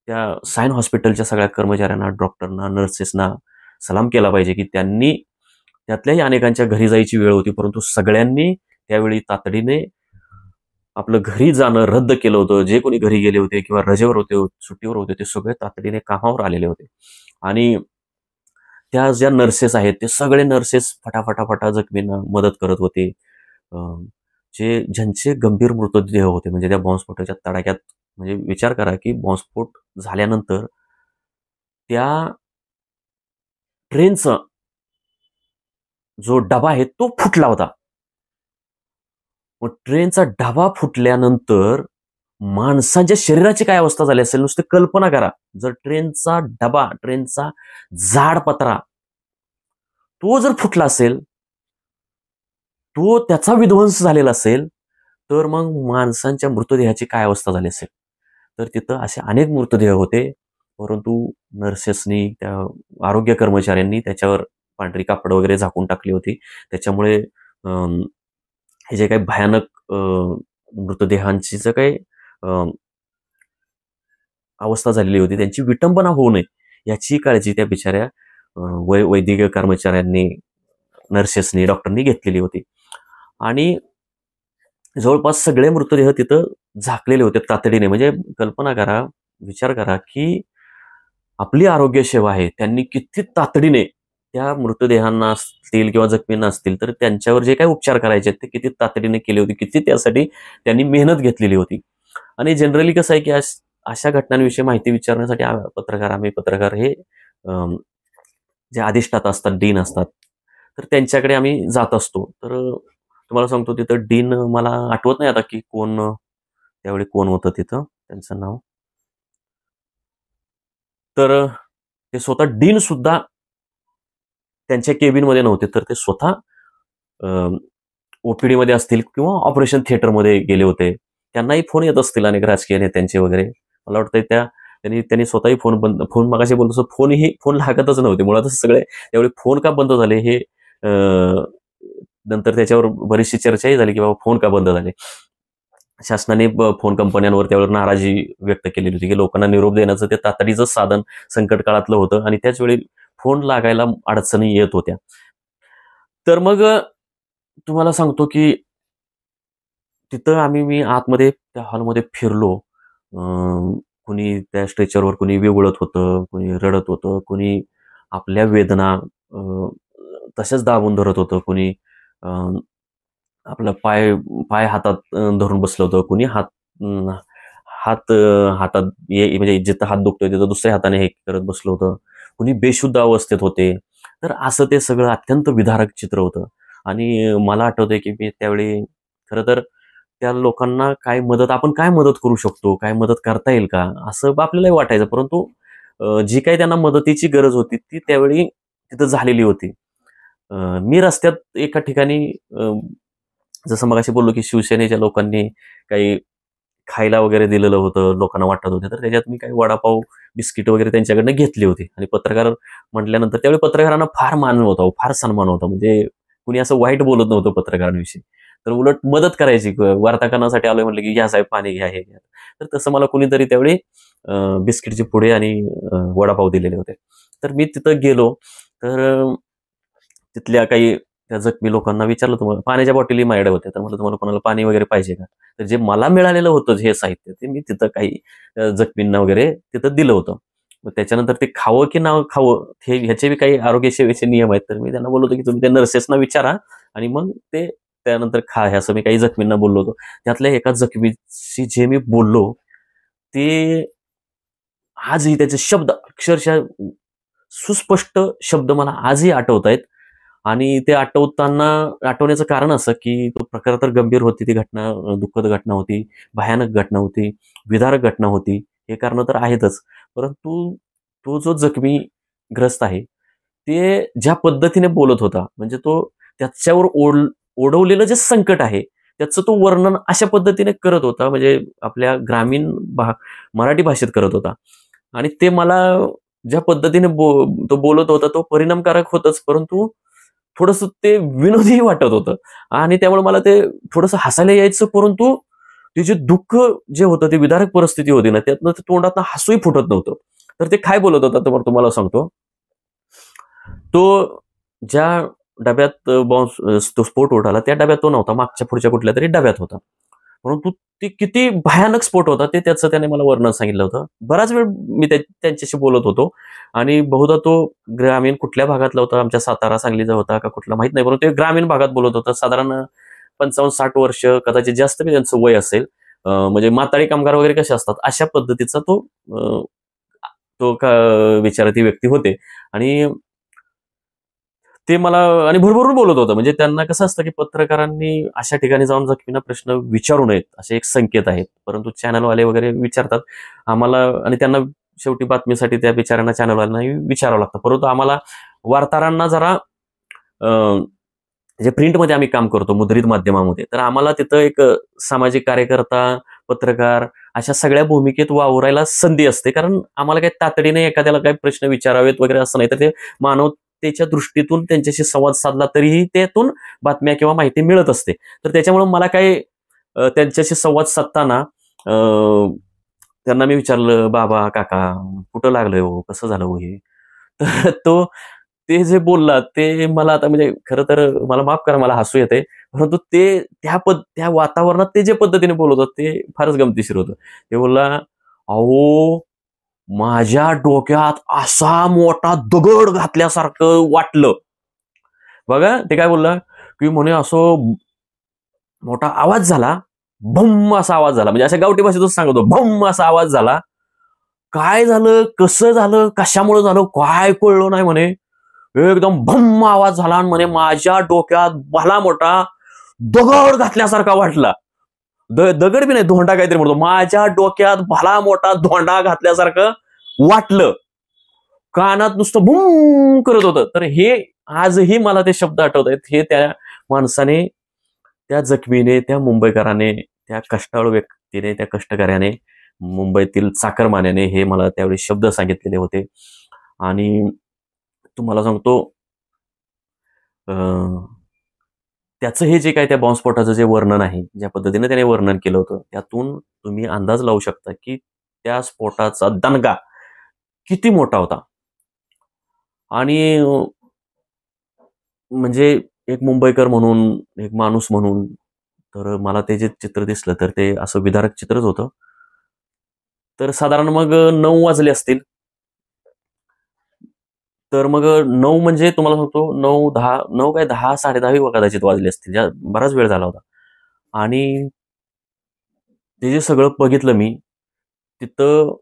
त्या सायन हॉस्पिटलच्या सगळ्या कर्मचाऱ्यांना, डॉक्टरना, नर्सेसना सलाम केला पाहिजे की त्यांनी, त्यातल्याही अनेकांच्या घरी जायची वेळ होती, परंतु सगळ्यांनी त्यावेळी तातडीने आपलं घरी जाणं रद्द केलं होतं. जे कोणी घरी गेले होते किंवा रजेवर होते, सुट्टीवर होते, ते सगळे तातडीने कामावर आलेले होते. आणि त्या ज्या नर्सेस आहेत ते सगळे नर्सेस फटाफटाफटा जखमींना मदत करत होते. ज्यांचे गंभीर मृतदेह होते, म्हणजे त्या बॉम्बस्फोटाच्या तडाख्यात, म्हणजे विचार करा की बॉम्बस्फोट झाल्यानंतर त्या ट्रेनचा जो डबा आहे तो फुटला होता. मग ट्रेनचा डबा फुटल्यानंतर माणसांच्या शरीराची काय अवस्था झाली असेल नुसती कल्पना करा. जर ट्रेनचा डबा, ट्रेनचा जाड पत्रा तो जर फुटला असेल, तो त्याचा विध्वंस झालेला असेल, तर मग माणसांच्या मृतदेहाची काय अवस्था झाली असेल. तर तिथं असे अनेक मृतदेह होते, परंतु नर्सेसनी, त्या आरोग्य कर्मचाऱ्यांनी त्याच्यावर पांढरी कापड वगैरे झाकून टाकली होती. त्याच्यामुळे हे जे काही भयानक मृतदेहांची जे काही अवस्था झालेली होती, त्यांची विटंबना होऊ नये याची काळजी त्या बिचाऱ्या वैद्यकीय कर्मचाऱ्यांनी, नर्सेसनी, डॉक्टरनी घेतलेली होती. आणि जवळपास सगळे मृतदेह तिथं झाकलेले होते तातडीने. म्हणजे कल्पना करा, विचार करा की आपली आरोग्य सेवा आहे, त्यांनी किती तातडीने त्या मृतदेहांना असतील किंवा जखमींना असतील तर त्यांच्यावर जे काही उपचार करायचे ते किती तातडीने केले होते, किती त्यासाठी त्यांनी मेहनत घेतलेली होती. आणि जनरली कसं आहे की अशा घटनांविषयी माहिती विचारण्यासाठी आम्ही पत्रकार हे जे अधिष्ठाता असतात, डीन असतात, तर त्यांच्याकडे आम्ही जात असतो. तर तुम्हाला सांगतो तिथं डीन, मला आठवत नाही आता की कोण त्यावेळी कोण होतं तिथं, त्यांचं नाव. तर ते स्वतः डीन सुद्धा त्यांच्या केबिनमध्ये नव्हते, तर ते स्वतः ओपीडी मध्ये असतील किंवा ऑपरेशन थिएटरमध्ये गेले होते. त्यांनाही फोन येत असतील अनेक राजकीय नेत्यांचे वगैरे. मला वाटतं त्यांनी स्वतःही फोन मगाशी बोलतो, फोन लागतच नव्हते मुळातच. सगळे त्यावेळी फोन का बंद झाले हे नंतर त्याच्यावर बरीचशी चर्चाही झाली की बाबा फोन का बंद झाले. शासनाने फोन कंपन्यांवर त्यावर नाराजी व्यक्त केलेली होती की लोकांना निरोप देण्याचं ते तातडीचं साधन संकट काळातलं होतं आणि त्याच वेळी फोन लागायला अडचणी येत होत्या. तर मग तुम्हाला सांगतो की तिथं मी आतमध्ये त्या हॉलमध्ये फिरलो. कुणी त्या स्ट्रेचरवर कुणी विवळत होतं, कुणी रडत होतं, कुणी आपल्या वेदना तशाच दाबून धरत होतं, कुणी आपला पाय पाय हातात धरून बसलं होतं, कुणी हात हातात म्हणजे जिथं हात दुखतोय तिथं दुसऱ्या हाताने हे करत बसलं होतं, कुणी बेशुद्ध अवस्थेत होते. तर असं ते सगळं अत्यंत विदारक चित्र होतं. आणि मला आठवतंय की मी त्यावेळी खरं तर त्या लोकांना आपण काय मदत करू शकतो, काय मदत करता येईल का, असं आपल्यालाही वाटायचं. परंतु जी काही त्यांना मदतीची गरज होती ती त्यावेळी तिथं झालेली होती. मी रस्त्यात एका ठिकाणी जसं मगाशी बोललो की शिवसेनेच्या लोकांनी काही खायला वगैरे दिलेलं होतं, लोकांना वाटत होते, तर त्याच्यात मी काही वडापाव, बिस्किट वगैरे त्यांच्याकडनं घेतली होती. आणि पत्रकार म्हटल्यानंतर त्यावेळी पत्रकारांना फार मान होता, फार सन्मान होता. म्हणजे कुणी असं वाईट बोलत नव्हतं पत्रकारांविषयी, तर उलट मदत करायची. वार्ताकरणासाठी आलोय म्हटलं की घ्या साहेब पाणी घ्या, हे घ्या. तर तसं मला कुणीतरी त्यावेळी बिस्किटचे पुडे आणि वडापाव दिलेले होते. तर मी तिथं गेलो, तर तिथल्या काही त्या जखमी लोकांना विचारलं, तुम्हाला पाण्याच्या बॉटली माझ्याकडे होत्या, तर म्हटलं तुम्हाला कोणाला पाणी वगैरे पाहिजे का. तर जे मला मिळालेलं होतं हे साहित्य ते मी तिथं काही जखमींना वगैरे तिथं दिलं होतं. मग त्याच्यानंतर ते खावं की ना खावं हे ह्याचे बी काही आरोग्य सेवेचे नियम आहेत. तर मी त्यांना बोललो होतो की तुम्ही त्या नर्सेसना विचारा आणि मग ते त्यानंतर खा, हे असं मी काही जखमींना बोललो होतो. त्यातल्या एका जखमीशी जे मी बोललो ते आजही त्याचे शब्द अक्षरशः सुस्पष्ट शब्द मला आजही आठवत आहेत. आणि ते आठवण्याचं कारण असं की तो प्रकार तर गंभीर होती, ती घटना दुःखद घटना होती, भयानक घटना होती, विदारक घटना होती. हे कारणं तर आहेतच. परंतु तो जो जखमीग्रस्त आहे, ते ज्या पद्धतीने बोलत होता, म्हणजे तो त्याच्यावर ओढवलेलं जे संकट आहे, त्याचं तो वर्णन अशा पद्धतीने करत होता, म्हणजे आपल्या ग्रामीण मराठी भाषेत करत होता. आणि ते मला ज्या पद्धतीने तो बोलत होता, तो परिणामकारक होतच, परंतु थोडंसं ते विनोदीही वाटत होतं. आणि त्यामुळे मला ते थोडंसं हसायला यायचं, परंतु ते जे दुःख जे होतं, ते विदारक परिस्थिती होती ना, त्यातनं ते तोंडातनं हसूही फुटत नव्हतं. तर ते काय बोलत होता तर तुम्हाला सांगतो. तो ज्या डब्यात तो स्फोट उडाला, त्या डब्यात तो नव्हता. मागच्या पुढच्या कुठल्यातरी डब्यात होता. परंतु ते किती भयानक स्फोट होता ते त्याचं त्याने मला वर्णन सांगितलं होतं. बराच वेळ मी त्यांच्याशी बोलत होतो आणि बहुधा तो ग्रामीण कुठल्या भागातला होता, आमच्या सातारा, सांगलीचा होता का कुठला माहित नाही, परंतु ते ग्रामीण भागात बोलत होता. साधारण 55-60 वर्ष, कदाचित जास्त बी त्यांचं वय असेल. म्हणजे माताळी कामगार वगैरे कसे असतात, अशा पद्धतीचा तो अ, तो विचाराती व्यक्ती होते. आणि ते मला आणि भरभरून बोलत होतं. म्हणजे त्यांना कसं असतं की पत्रकारांनी अशा ठिकाणी जाऊन जखमींना प्रश्न विचारू नयेत, असे एक संकेत आहेत. परंतु चॅनलवाले वगैरे विचारतात आम्हाला, आणि त्यांना शेवटी बातमीसाठी त्या बिचाऱ्यांना चॅनलवाल्यांनाही विचारावं लागतं. परंतु आम्हाला वार्ताहरांना जरा जे प्रिंटमध्ये आम्ही काम करतो, मुद्रित माध्यमामध्ये, तर आम्हाला तिथं एक सामाजिक कार्यकर्ता, पत्रकार अशा सगळ्या भूमिकेत वावरायला संधी असते. कारण आम्हाला काही तातडीने एखाद्याला काही प्रश्न विचारावेत वगैरे असं नाही, तर ते मानवतेच्या दृष्टीतून त्यांच्याशी संवाद साधला तरीही त्यातून बातम्या किंवा माहिती मिळत असते. तर त्याच्यामुळे मला काही त्यांच्याशी संवाद साधताना त्यांना मी विचारलं, "बाबा, काका, कुठं लागलंय हो? कसं झालं हो हे?" तर ते जे बोलला ते मला आता, म्हणजे खरं तर मला माफ करा, मला हसू येतंय. परंतु ते त्या वातावरणात ते जे पद्धतीने बोलत होते ते फारच गमतीशीर होतं. ते बोलला, "अहो, माझ्या डोक्यात असा मोठा दगड घातल्यासारखं वाटलं." बघा ते काय बोलला, की म्हणे असं मोठा आवाज झाला, भम असा आवाज झाला. म्हणजे अशा गावठी भाषेतच सांगतो, भम असा आवाज झाला. काय झालं, कसं झालं, कशामुळे झालं, काय कळलं नाही म्हणे. एकदम भम्म आवाज झाला आणि म्हणे माझ्या डोक्यात भला मोठा दगड घातल्यासारखा वाटला. दगड बी नाही, धोंडा काहीतरी म्हणतो. माझ्या डोक्यात भला मोठा धोंडा घातल्यासारखं वाटलं. कानात नुसतं भूम करत होतं. तर हे आजही मला ते शब्द आठवत आहेत. हे त्या माणसाने, त्या जखमीने, त्या मुंबईकराने, त्या कष्टाळू व्यक्तीने, त्या कष्टकऱ्याने, मुंबईतील चाकरमान्याने हे मला त्यावेळी शब्द सांगितलेले होते. आणि तुम्हाला सांगतो, त्याचं हे जे काय त्या बॉम्बस्फोटाचं जे वर्णन आहे, ज्या पद्धतीने त्याने वर्णन केलं होतं, त्यातून तुम्ही अंदाज लावू शकता की त्या स्फोटाचा दणका किती मोठा होता. आणि म्हणजे एक मुंबईकर म्हणून, एक माणूस म्हणून, तर मला ते जे चित्र दिसलं तर ते असं विदारक चित्रच होतं. तर साधारण मग 9 वाजले असतील. तर मग 9 म्हणजे तुम्हाला सांगतो, 9-10, 9 काय 10, 10:30 कदाचित वाजले असतील. बराच वेळ झाला होता. आणि ते जे सगळं बघितलं मी, तिथं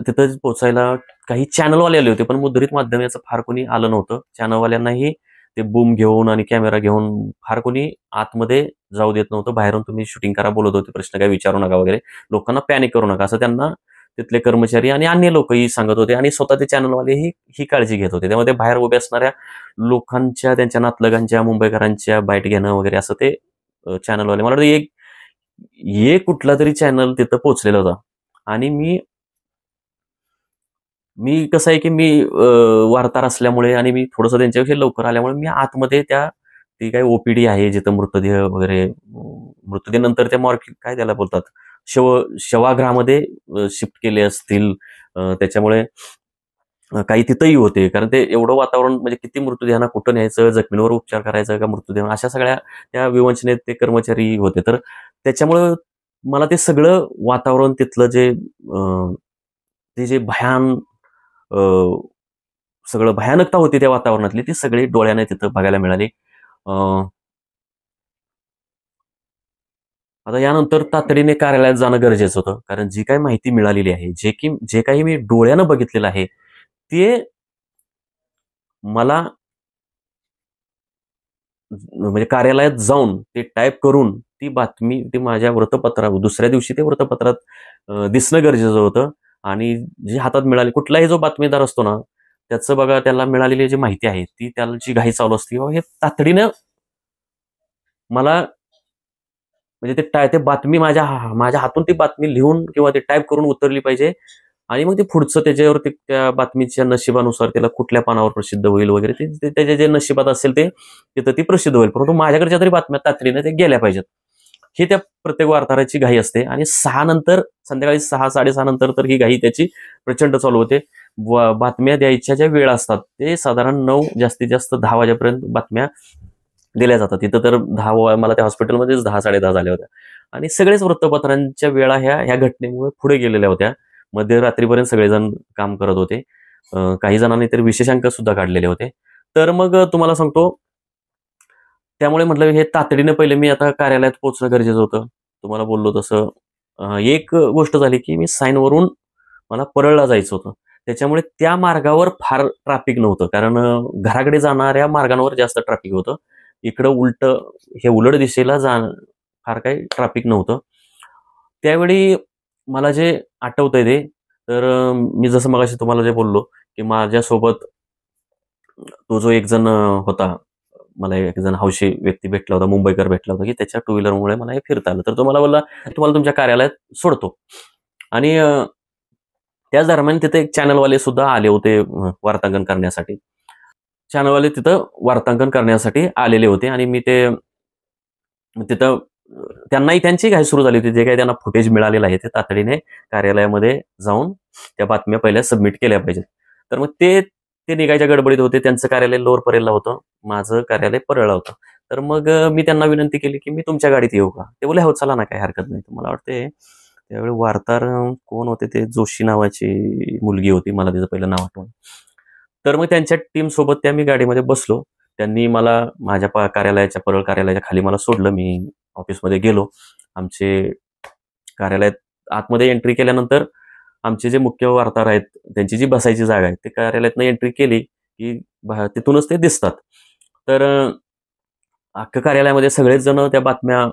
तिथं पोहोचायला काही चॅनलवाले आले होते, पण मुद्रित माध्यमाचं फार कोणी आलं नव्हतं. चॅनलवाल्यांनाही ते बूम घेऊन आणि कॅमेरा घेऊन फार कोणी आतमध्ये जाऊ देत नव्हतं. बाहेरून तुम्ही शूटिंग करा बोलत होते, प्रश्न काही विचारू नका वगैरे. लोकांना पॅनिक करू नका, असं त्यांना तिथले कर्मचारी आणि अन्य लोकही सांगत होते. आणि स्वतः ते चॅनलवालेही ही काळजी घेत होते. त्यामुळे बाहेर उभे असणाऱ्या लोकांच्या, त्यांच्या नातलगांच्या, मुंबईकरांच्या बाईट घेणं वगैरे असं ते चॅनलवाले, मला वाटतं एक कुठला तरी चॅनल तिथं पोहोचलेला होता. आणि मी कसं आहे की मी वार्ताहर असल्यामुळे आणि मी थोडंसं त्यांच्याविषयी लवकर आल्यामुळे मी आतमध्ये ती काही ओपीडी आहे जिथं मृतदेह वगैरे, मृतदेहानंतर त्या काय त्याला बोलतात, शवागृहामध्ये शिफ्ट केले असतील. त्याच्यामुळे काही तिथंही होते, कारण ते एवढं वातावरण, म्हणजे किती मृतदेहांना कुठं न्यायचं, जखमींवर उपचार करायचा का मृतदेह, अशा सगळ्या त्या विवंचनेत ते कर्मचारी होते. तर त्याच्यामुळं मला ते सगळं वातावरण तिथलं जे ते जे सगळं भयानकता होती त्या वातावरणातली, ती सगळी डोळ्याने तिथं बघायला मिळाली. आता यानंतर तातडीने कार्यालयात जाणं गरजेचं होतं, कारण जी काही माहिती मिळालेली आहे, जे काही मी डोळ्यानं बघितलेलं आहे, ते मला म्हणजे कार्यालयात जाऊन ते टाईप करून ती बातमी ती माझ्या दुसऱ्या दिवशी ते वृत्तपत्रात दिसणं गरजेचं होतं. आणि जी हातात मिळाली, कुठलाही जो बातमीदार असतो ना, त्याचं बघा, त्याला मिळालेली जी माहिती आहे ती त्याची घाई चालू असते, किंवा हे तातडीनं मला म्हणजे ते बातमी माझ्या हातून ती बातमी लिहून किंवा ते टाईप करून उतरली पाहिजे. आणि मग ते पुढचं त्याच्यावरती त्या बातमीच्या नशिबानुसार त्याला कुठल्या पानावर प्रसिद्ध होईल वगैरे, ते त्याच्या जे नशिबात असेल ते तिथं ती प्रसिद्ध होईल. परंतु माझ्याकडच्या तरी बातम्या तातडीने ते गेल्या पाहिजेत, ही त्या प्रत्येक वार्ताहराची घाई असते. आणि संध्याकाळी 6-6:30 नंतर तर ही घाई त्याची प्रचंड चालू होते. बातम्या द्यायच्या ज्या वेळा असतात ते साधारण 9, जास्तीत जास्त 10 वाजेपर्यंत बातम्या दिल्या जातात. तिथं तर मला त्या हॉस्पिटलमध्येच 10-10:30 झाल्या होत्या. आणि सगळेच वृत्तपत्रांच्या वेळा ह्या घटनेमुळे पुढे गेलेल्या होत्या. मध्यरात्रीपर्यंत सगळेजण काम करत होते. काही जणांनी तर विशेषांक सुद्धा काढलेले होते. तर मग तुम्हाला सांगतो, त्यामुळे म्हटलं हे तातडीनं पहिले मी आता कार्यालयात पोहोचणं गरजेचं होतं. तुम्हाला बोललो तसं एक गोष्ट झाली की मी साईनवरून मला परळला जायचं होतं. त्याच्यामुळे त्या मार्गावर फार ट्रॅफिक नव्हतं, कारण घराकडे जाणाऱ्या मार्गांवर जास्त ट्रॅफिक होतं. इकडं उलट दिशेला फार काही ट्रॅफिक नव्हतं. त्यावेळी मला जे आठवतंय ते, तर मी जसं मगाशी तुम्हाला जे बोललो की माझ्यासोबत तो जो एक जण होता, मला एक जण हौशी व्यक्ती भेटला होता, मुंबईकर भेटला होता, की त्याच्या टू व्हीलरमुळे मला हे फिरता आलं. तर तो मला बोलला, तुम्हाला तुमच्या कार्यालयात सोडतो. आणि त्याच दरम्यान तिथे एक चॅनलवाले सुद्धा आले होते वार्तांकन करण्यासाठी. चॅनलवाले तिथं वार्तांकन करण्यासाठी आलेले होते. आणि मी तिथं त्यांनाही त्यांची घाई सुरू झाली होती. जे काही त्यांना फुटेज मिळालेलं आहे ते तातडीने कार्यालयामध्ये जाऊन त्या बातम्या पहिल्या सबमिट केल्या पाहिजेत. तर मग ते निघायच्या गडबडीत होते. त्यांचं कार्यालय लोअर परेलला होतं, माझं कार्यालय परळला होतं. तर मग मी त्यांना विनंती केली की मी तुमच्या गाडीत येऊ का? ते बोलले, हो चला ना, काही हरकत नाही. मला वाटते त्यावेळी वार्ताहर कोण होते, ते जोशी नावाची मुलगी होती, मला तिचं पहिलं नाव आठवण. तर मग त्यांच्या टीम सोबत मी गाडीमध्ये बसलो. त्यांनी मला माझ्या परळ कार्यालयाच्या खाली मला सोडलं. मी ऑफिसमध्ये गेलो. आमचे कार्यालयात आतमध्ये एंट्री केल्यानंतर आमचे जे मुख्य वार्ताहर आहेत, त्यांची जी बसायची जागा आहे, ते कार्यालयातनं एंट्री केली की तिथूनच ते दिसतात. तर अख्ख्या कार्यालयामध्ये सगळेच जण त्या बातम्या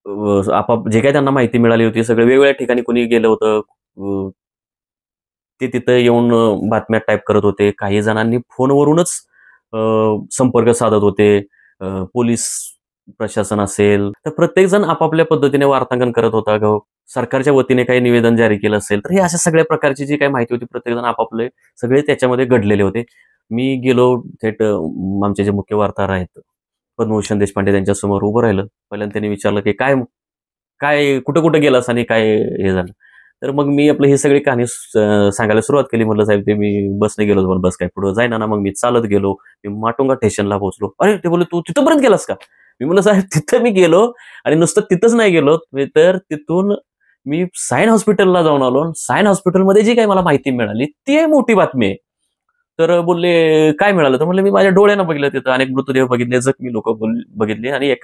जे काही त्यांना माहिती मिळाली होती, सगळे वेगवेगळ्या ठिकाणी कोणी गेलं होतं, ते तिथं येऊन बातम्या टाईप करत होते. काही जणांनी फोनवरूनच संपर्क साधत होते. पोलीस प्रशासन असेल, तर प्रत्येक जण आपापल्या पद्धतीने वार्तांकन करत होता. सरकारच्या वतीने काही निवेदन जारी केलं असेल, तर हे अशा सगळ्या प्रकारची जी काही माहिती होती, प्रत्येक जण आपापले सगळे त्याच्यामध्ये घडलेले होते. मी गेलो थेट आमचे जे मुख्य वार्ताहर आहेत, पद्मभूषण देशपांडे, त्यांच्यासमोर उभं राहिलं. पहिल्यांदा त्यांनी विचारलं की काय काय कुठं कुठं गेलास आणि काय हे झालं. तर मग मी आपलं ही सगळी कहाणी सांगायला सुरुवात केली. म्हटलं, साहेब, ते मी बसने गेलो होतो, बस काय पुढे जाईना ना. मग मी चालत गेलो. मी माटुंगा स्टेशनला पोहोचलो. अरे, ते बोलले, तू तिथंपर्यंत गेलास का? मी म्हणलं, साहेब, तिथं मी गेलो, आणि नुसतं तिथंच नाही गेलो, तर तिथून मी सायन हॉस्पिटलला जाऊन आलो. सायन हॉस्पिटलमध्ये जी काही मला माहिती मिळाली ती मोठी बातमी आहे. तर बोलले, काय मिळालं? तर म्हणलं, मी माझ्या डोळ्यानं बघितलं, तिथं अनेक मृतदेह बघितले, जखमी लोक बघितले, आणि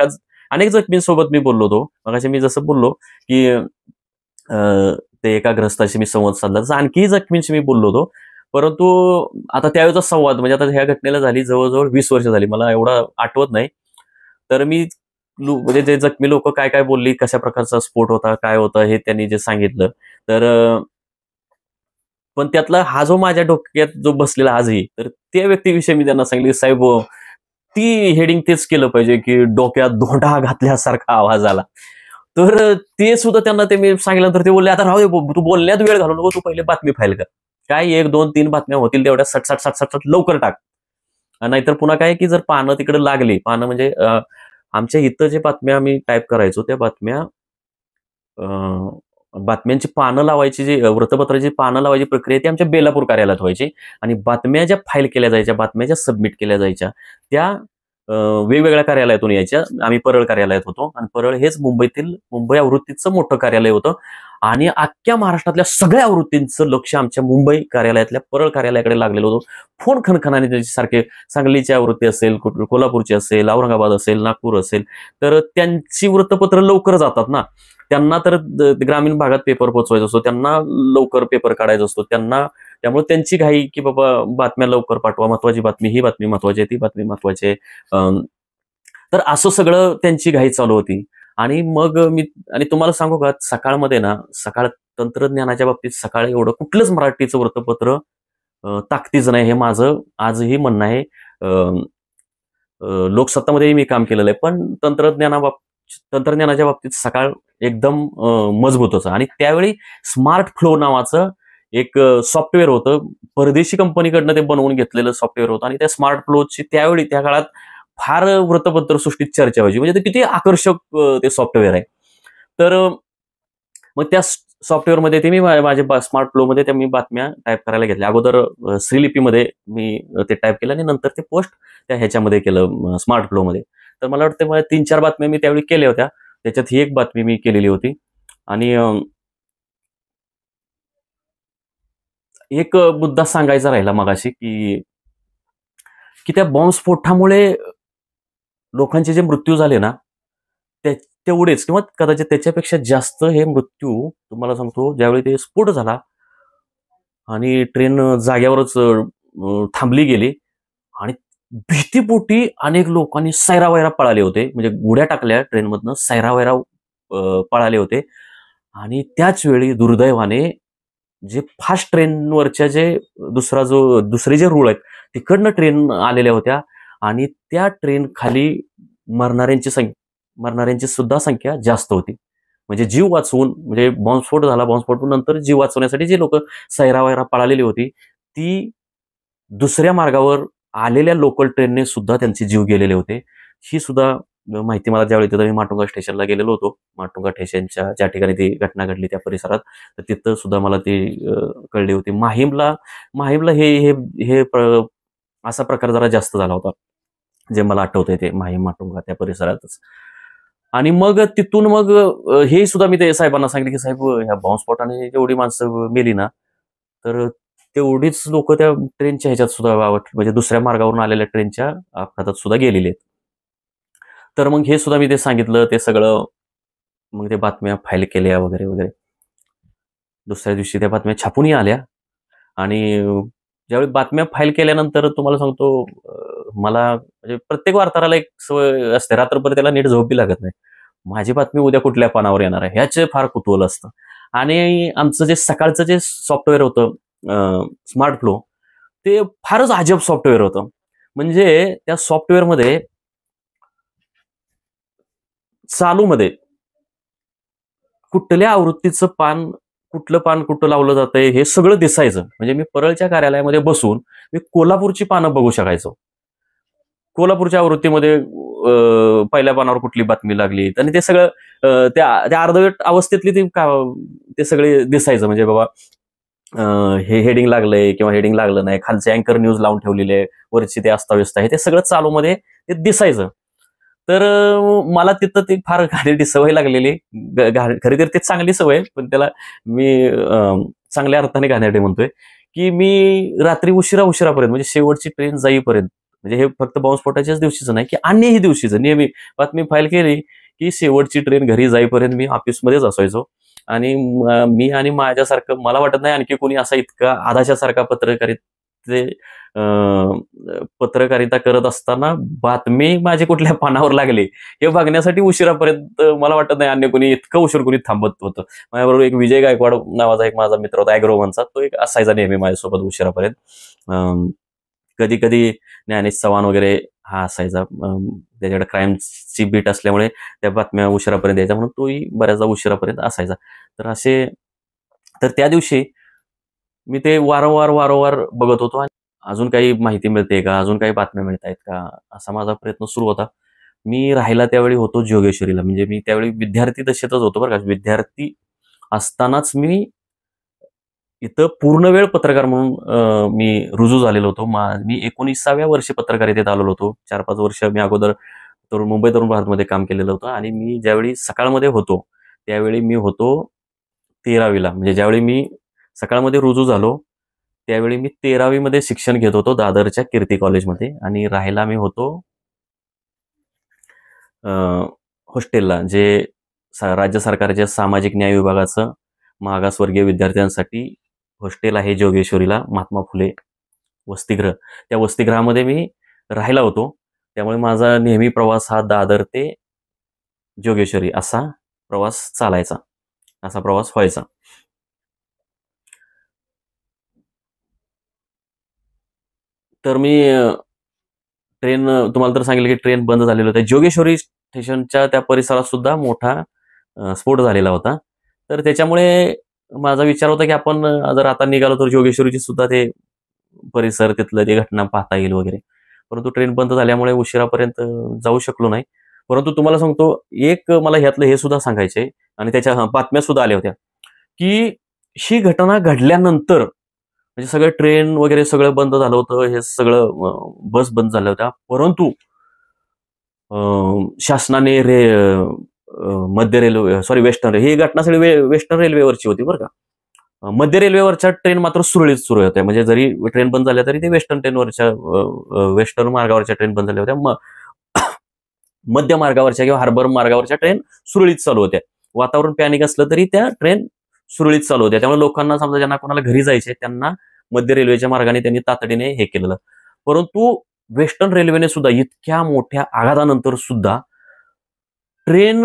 अनेक जखमींसोबत मी बोललो होतो. मगाशी मी जसं बोललो की ते एका ग्रस्ताशी मी संवाद साधला, तसं आणखीही जखमींशी मी बोललो होतो. परंतु आता त्यावेळेचा संवाद म्हणजे आता ह्या घटनेला झाली जवळजवळ 20 वर्ष झाली, मला एवढा आठवत नाही. तर मी म्हणजे जे जखमी लोक काय काय बोलली, कशा प्रकारचा स्फोट होता, काय होतं, हे त्यांनी जे सांगितलं. तर पण त्यातला हा जो माझ्या डोक्यात जो बसलेला आजही, तर त्या व्यक्तीविषयी मी त्यांना सांगितले, साहेब, ती हेडिंग तेच केलं पाहिजे की डोक्यात धोंडा घातल्यासारखा आवाज आला. तर ते सुद्धा त्यांना मी सांगितल्यानंतर ते बोलले, आता राहू दे, तू बोलण्यात वेळ घालू नको, तू पहिले बातमी फाईल कर. काय 1, 2, 3 बातम्या होतील तेवढ्या सट लवकर टाक. नाहीतर पुन्हा काय की जर पानं तिकडे लागली, पानं म्हणजे आमच्या इथं जे बातम्या आम्ही टाईप करायचो, त्या बातम्यांची पानं लावायची, जी वृत्तपत्राची पानं लावायची प्रक्रिया ती आमच्या बेलापूर कार्यालयात व्हायची. आणि बातम्या ज्या फाईल केल्या जायच्या, बातम्या ज्या सबमिट केल्या जायच्या, त्या वेगवेगळ्या कार्यालयातून यायच्या. आम्ही परळ कार्यालयात होतो, आणि परळ हेच मुंबई आवृत्तीचं मोठं कार्यालय होतं. आणि अख्ख्या महाराष्ट्रातल्या सगळ्या आवृत्तींचं लक्ष आमच्या मुंबई कार्यालयातल्या परळ कार्यालयाकडे लागलेलं होतं. फोन खणखणाने त्याच्यासारखे सांगलीची आवृत्ती असेल, कोल्हापूरची असेल, औरंगाबाद असेल, नागपूर असेल, तर त्यांची वृत्तपत्र लवकर जातात ना. त्यांना तर ग्रामीण भागात पेपर पोहोचवायचा असतो, त्यांना लवकर पेपर काढायचा असतो, त्यांना त्यामुळे त्यांची घाई की बाबा बातम्या लवकर पाठवा, महत्वाची बातमी, ही बातमी महत्वाची आहे, ती बातमी महत्वाची आहे. तर असं सगळं त्यांची घाई चालू होती. आणि मग मी आणि तुम्हाला सांगू का, सकाळमध्ये ना, सकाळ तंत्रज्ञानाच्या बाबतीत सकाळ एवढं कुठलंच मराठीचं वृत्तपत्र ताकदीचं नाही, हे माझं आजही म्हणणं आहे. लोकसत्तामध्येही मी काम केलेलं आहे, पण तंत्रज्ञानाच्या बाबतीत सकाळ एकदम मजबूत होतं. आणि त्यावेळी स्मार्ट फ्लो नावाचं एक सॉफ्टवेअर होतं, परदेशी कंपनीकडनं ते बनवून घेतलेलं सॉफ्टवेअर होतं. आणि त्या स्मार्ट फ्लोची त्यावेळी त्या काळात फार वृत्तपत्र सृष्टीत चर्चा व्हायची, म्हणजे ते किती आकर्षक ते सॉफ्टवेअर आहे. तर मग त्या सॉफ्टवेअरमध्ये ते मी माझ्या स्मार्ट फ्लोमध्ये त्या मी बातम्या टाईप करायला घेतल्या. अगोदर श्रीलिपीमध्ये मी ते टाईप केलं आणि नंतर ते पोस्ट त्या ह्याच्यामध्ये केलं, स्मार्ट फ्लोमध्ये. तर मला वाटतं मला 3-4 बातम्या मी त्यावेळी केल्या होत्या. त्याच्यात ही एक बातमी मी केलेली होती. आणि एक मुद्दा सांगायचा राहिला मगाशी, की की त्या बॉम्बस्फोटामुळे लोकांचे जे मृत्यू झाले ना, तेवढेच किंवा कदाचित त्याच्यापेक्षा जास्त हे मृत्यू तुम्हाला सांगतो, ज्यावेळी ते स्फोट झाला आणि ट्रेन जाग्यावरच थांबली गेली आणि भीतीपोटी अनेक लोकांनी सैरावैरा पळाले होते, म्हणजे गुड्या टाकल्या ट्रेनमधनं, सैरावैरा पळाले होते. आणि त्याच वेळी दुर्दैवाने जे फास्ट ट्रेनवरच्या दुसरे जे रूळ आहेत तिकडनं ट्रेन आलेल्या होत्या आणि त्या ट्रेन खाली मरणाऱ्यांची सुद्धा संख्या जास्त होती. म्हणजे जीव वाचवून, म्हणजे बॉम्बस्फोट झाला, बॉम्बस्फोट नंतर जीव वाचवण्यासाठी जी लोक सैरावैरा पळालेली होती, ती दुसऱ्या मार्गावर आलेल्या लोकल ट्रेनने सुद्धा त्यांचे जीव गेलेले होते. ही सुद्धा माहिती मला ज्यावेळी तिथं मी माटुंगा स्टेशनला गेलेलो होतो, माटुंगा स्टेशनच्या ज्या ठिकाणी ती घटना घडली त्या परिसरात, तर तिथं सुद्धा मला ती कळली होती. माहीमला हे हे हे असा प्रकार जरा जास्त झाला होता, जे मला आठवतंय ते माहीम माटुंगा त्या परिसरातच. आणि मग तिथून मग हे सुद्धा मी ते साहेबांना सांगितलं, की साहेब, ह्या बॉम्बस्फोटाने जेवढी माणसं मेली ना, तर तेवढीच लोक त्या ट्रेनच्या ह्याच्यात सुद्धा म्हणजे दुसऱ्या मार्गावरून आलेल्या ट्रेनच्या अपघातात सुद्धा गेलेली आहेत. तर मग हे सुद्धा मी ते सांगितलं, ते सगळं मग ते बातम्या फाईल केल्या वगैरे वगैरे. दुसऱ्या दिवशी त्या बातम्या छापूनही आल्या. आणि ज्यावेळी बातम्या फाईल केल्यानंतर तुम्हाला सांगतो, मला म्हणजे प्रत्येक वार्ताहराला एक सवय असते, रात्रभर त्याला नीट झोपही लागत नाही. माझी बातमी उद्या कुठल्या पानावर येणार आहे ह्याचे फार कुतूहल असतं. आणि आमचं जे सकाळचं जे सॉफ्टवेअर होतं, स्मार्ट फ्लो, ते फारच अजब सॉफ्टवेअर होतं. म्हणजे त्या सॉफ्टवेअरमध्ये चालूमध्ये कुठल्या आवृत्तीचं कुठलं पान कुठं लावलं जातंय हे सगळं दिसायचं. म्हणजे मी परळच्या कार्यालयामध्ये बसून मी कोल्हापूरची पानं बघू शकायचो. कोल्हापूरच्या आवृत्तीमध्ये पहिल्या पानावर कुठली बातमी लागली आणि ते सगळं त्या अर्धवट अवस्थेतली ते सगळे दिसायचं. म्हणजे बाबा हे हेडिंग लागलंय किंवा हेडिंग लागलं नाही, खालचे अँकर न्यूज लावून ठेवलेले, वरची ते अस्ताव्यस्त आहे, ते सगळं चालूमध्ये ते दिसायचं. तर मला तिथं ते फार घाणेरडी सवय लागलेली. खरी तर ते चांगली सवय, पण त्याला मी चांगल्या अर्थाने घाणेरडी म्हणतोय, की मी रात्री उशिरापर्यंत, म्हणजे शेवटची ट्रेन जाईपर्यंत, म्हणजे हे फक्त बॉम्बस्फोटाच्याच दिवशीचं नाही, की अन्यही दिवशीचं नेहमी बातमी फाईल केली की शेवटची ट्रेन घरी जाईपर्यंत मी ऑफिसमध्येच असायचो. आणि मी आणि माझ्यासारखं मला वाटत नाही आणखी कोणी असा इतका आदाशासारखा पत्रकारिता करत असताना बातमी माझी कुठल्या पानावर लागली हे बघण्यासाठी उशिरापर्यंत मला वाटत नाही अन्य कोणी इतकं उशीर कोणी थांबत होतं. माझ्याबरोबर एक विजय गायकवाड नावाचा एक माझा मित्र होता, ॲग्रोवनचा, तो एक असायचा नेहमी माझ्यासोबत उशिरापर्यंत. कधी कधी ज्ञानेश चव्हाण वगैरे हा असायचा, त्याच्याकडे क्राईमची बीट असल्यामुळे त्या बातम्या उशिरापर्यंत यायच्या, म्हणून तोही बऱ्याचदा उशिरापर्यंत असायचा. तर त्या दिवशी मी ते वारंवार बघत होतो, आणि अजून काही माहिती मिळते का, अजून काही बातम्या मिळत आहेत का, असा माझा प्रयत्न सुरू होता. मी राहायला त्यावेळी होतो जोगेश्वरीला, म्हणजे मी त्यावेळी विद्यार्थी दशेतच होतो बरं का. विद्यार्थी असतानाच मी इथं पूर्णवेळ पत्रकार म्हणून मी रुजू झालेलो होतो. मी 19व्या वर्षी पत्रकारितेत आलेलो होतो. 4-5 वर्ष मी अगोदर मुंबई तरुण भारतमध्ये काम केलेलं होतं. आणि मी ज्यावेळी सकाळमध्ये होतो त्यावेळी मी होतो 13वीला, म्हणजे ज्यावेळी मी सकाळमध्ये रुजू झालो त्यावेळी मी 13वीमध्ये शिक्षण घेत होतो दादरच्या कीर्ती कॉलेजमध्ये, आणि राहायला मी होतो हॉस्टेलला, जे राज्य सरकारच्या सामाजिक न्याय विभागाचं मागासवर्गीय विद्यार्थ्यांसाठी हॉस्टेल आहे जोगेश्वरीला, महात्मा फुले वसतिगृह. त्या वसतिगृहामध्ये मी राहिला होतो. त्यामुळे माझा नेहमी प्रवास हा दादर ते जोगेश्वरी असा प्रवास चालायचा, असा प्रवास व्हायचा. तर मी ट्रेन तुम्हाला तर सांगितलं की ट्रेन बंद झालेलं होतं. जोगेश्वरी स्टेशनच्या त्या परिसरात सुद्धा मोठा स्फोट झालेला होता. तर त्याच्यामुळे माझा विचार होता की आपण जर आता निघालो तर जोगेश्वरीची सुद्धा ते परिसर, तिथलं ते घटना पाहता येईल वगैरे. परंतु ट्रेन बंद झाल्यामुळे उशिरापर्यंत जाऊ शकलो नाही. परंतु तुम्हाला सांगतो, एक मला ह्यातलं हे सुद्धा सांगायचंय, आणि त्याच्या बातम्या सुद्धा आल्या होत्या की ही घटना घडल्यानंतर म्हणजे सगळं ट्रेन वगैरे सगळं बंद झालं होतं, हे सगळं बस बंद झाल्या होत्या. परंतु शासनाने मध्य रेल्वे, सॉरी वेस्टर्न, ही घटना सगळी वेस्टर्न रेल्वेवरची होती बरं का. मध्य रेल्वेवरच्या ट्रेन मात्र सुरळीत सुरू होत्या. म्हणजे जरी ट्रेन बंद झाल्या तरी ते वेस्टर्न मार्गावरच्या ट्रेन बंद झाल्या होत्या. मध्य मार्गावरच्या किंवा हार्बर मार्गावरच्या ट्रेन सुरळीत चालू होत्या. वातावरण पॅनिक असलं तरी त्या ट्रेन सुरळीत चालू होत्या. त्यामुळे लोकांना, समजा ज्यांना कोणाला घरी जायचे त्यांना मध्य रेल्वेच्या मार्गाने त्यांनी तातडीने हे केलेलं. परंतु वेस्टर्न रेल्वेने सुद्धा इतक्या मोठ्या आघातानंतर सुद्धा ट्रेन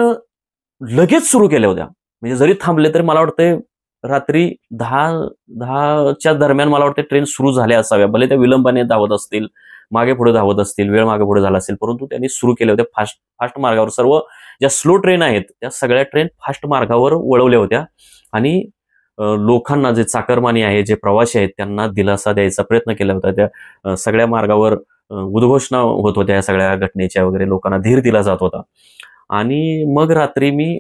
लगेच सुरू केल्या होत्या. म्हणजे जरी थांबले तरी मला वाटतं रात्री 10च्या दरम्यान मला वाटतं ट्रेन सुरू झाल्या असाव्या. भले त्या विलंबाने धावत असतील, मागे पुढे धावत असतील, वेळ मागे पुढे झाला असेल, परंतु त्यांनी सुरू केल्या होत्या फास्ट मार्गावर. सर्व ज्या स्लो ट्रेन आहेत त्या सगळ्या ट्रेन फास्ट मार्गावर वळवल्या होत्या, आणि लोकांना, जे चाकरमानी आहे, जे प्रवासी आहेत, त्यांना दिलासा द्यायचा प्रयत्न केला होता. त्या सगळ्या मार्गावर उद्घोषणा होत होत्या, या सगळ्या घटनेच्या वगैरे, लोकांना धीर दिला जात होता. आणि मग रात्री मी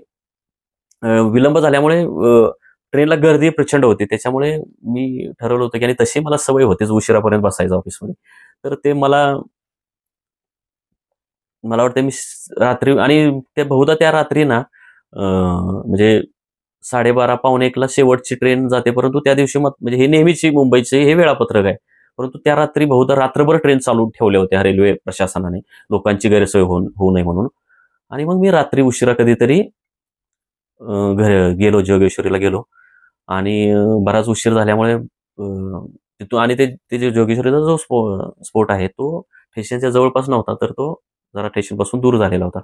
विलंब झाल्यामुळे ट्रेनला गर्दी प्रचंड होती. त्याच्यामुळे मी ठरवलं होतं की, आणि तशी मला सवय होतीच उशिरापर्यंत बसायचं ऑफिसमध्ये, तर ते मला वाटतं मी रात्री, आणि ते बहुधा त्या रात्री ना म्हणजे 12:30 पावणे 1ला शेवटची ट्रेन जाते. परंतु त्या दिवशी म्हणजे हे नेहमीची मुंबईचे हे वेळापत्रक आहे. परंतु त्या रात्री बहुधा रात्रभर ट्रेन चालू ठेवल्या होत्या रेल्वे प्रशासनाने, लोकांची गैरसोय होऊ नये म्हणून. आणि मग मी रात्री उशिरा कधीतरी गेलो, जोगेश्वरीला गेलो, आणि बराच उशीर झाल्यामुळे तिथून, आणि ते जे जोगेश्वरीचा जो स्फोट आहे तो स्टेशनच्या जवळपास नव्हता, तर तो जरा स्टेशनपासून दूर झालेला होता.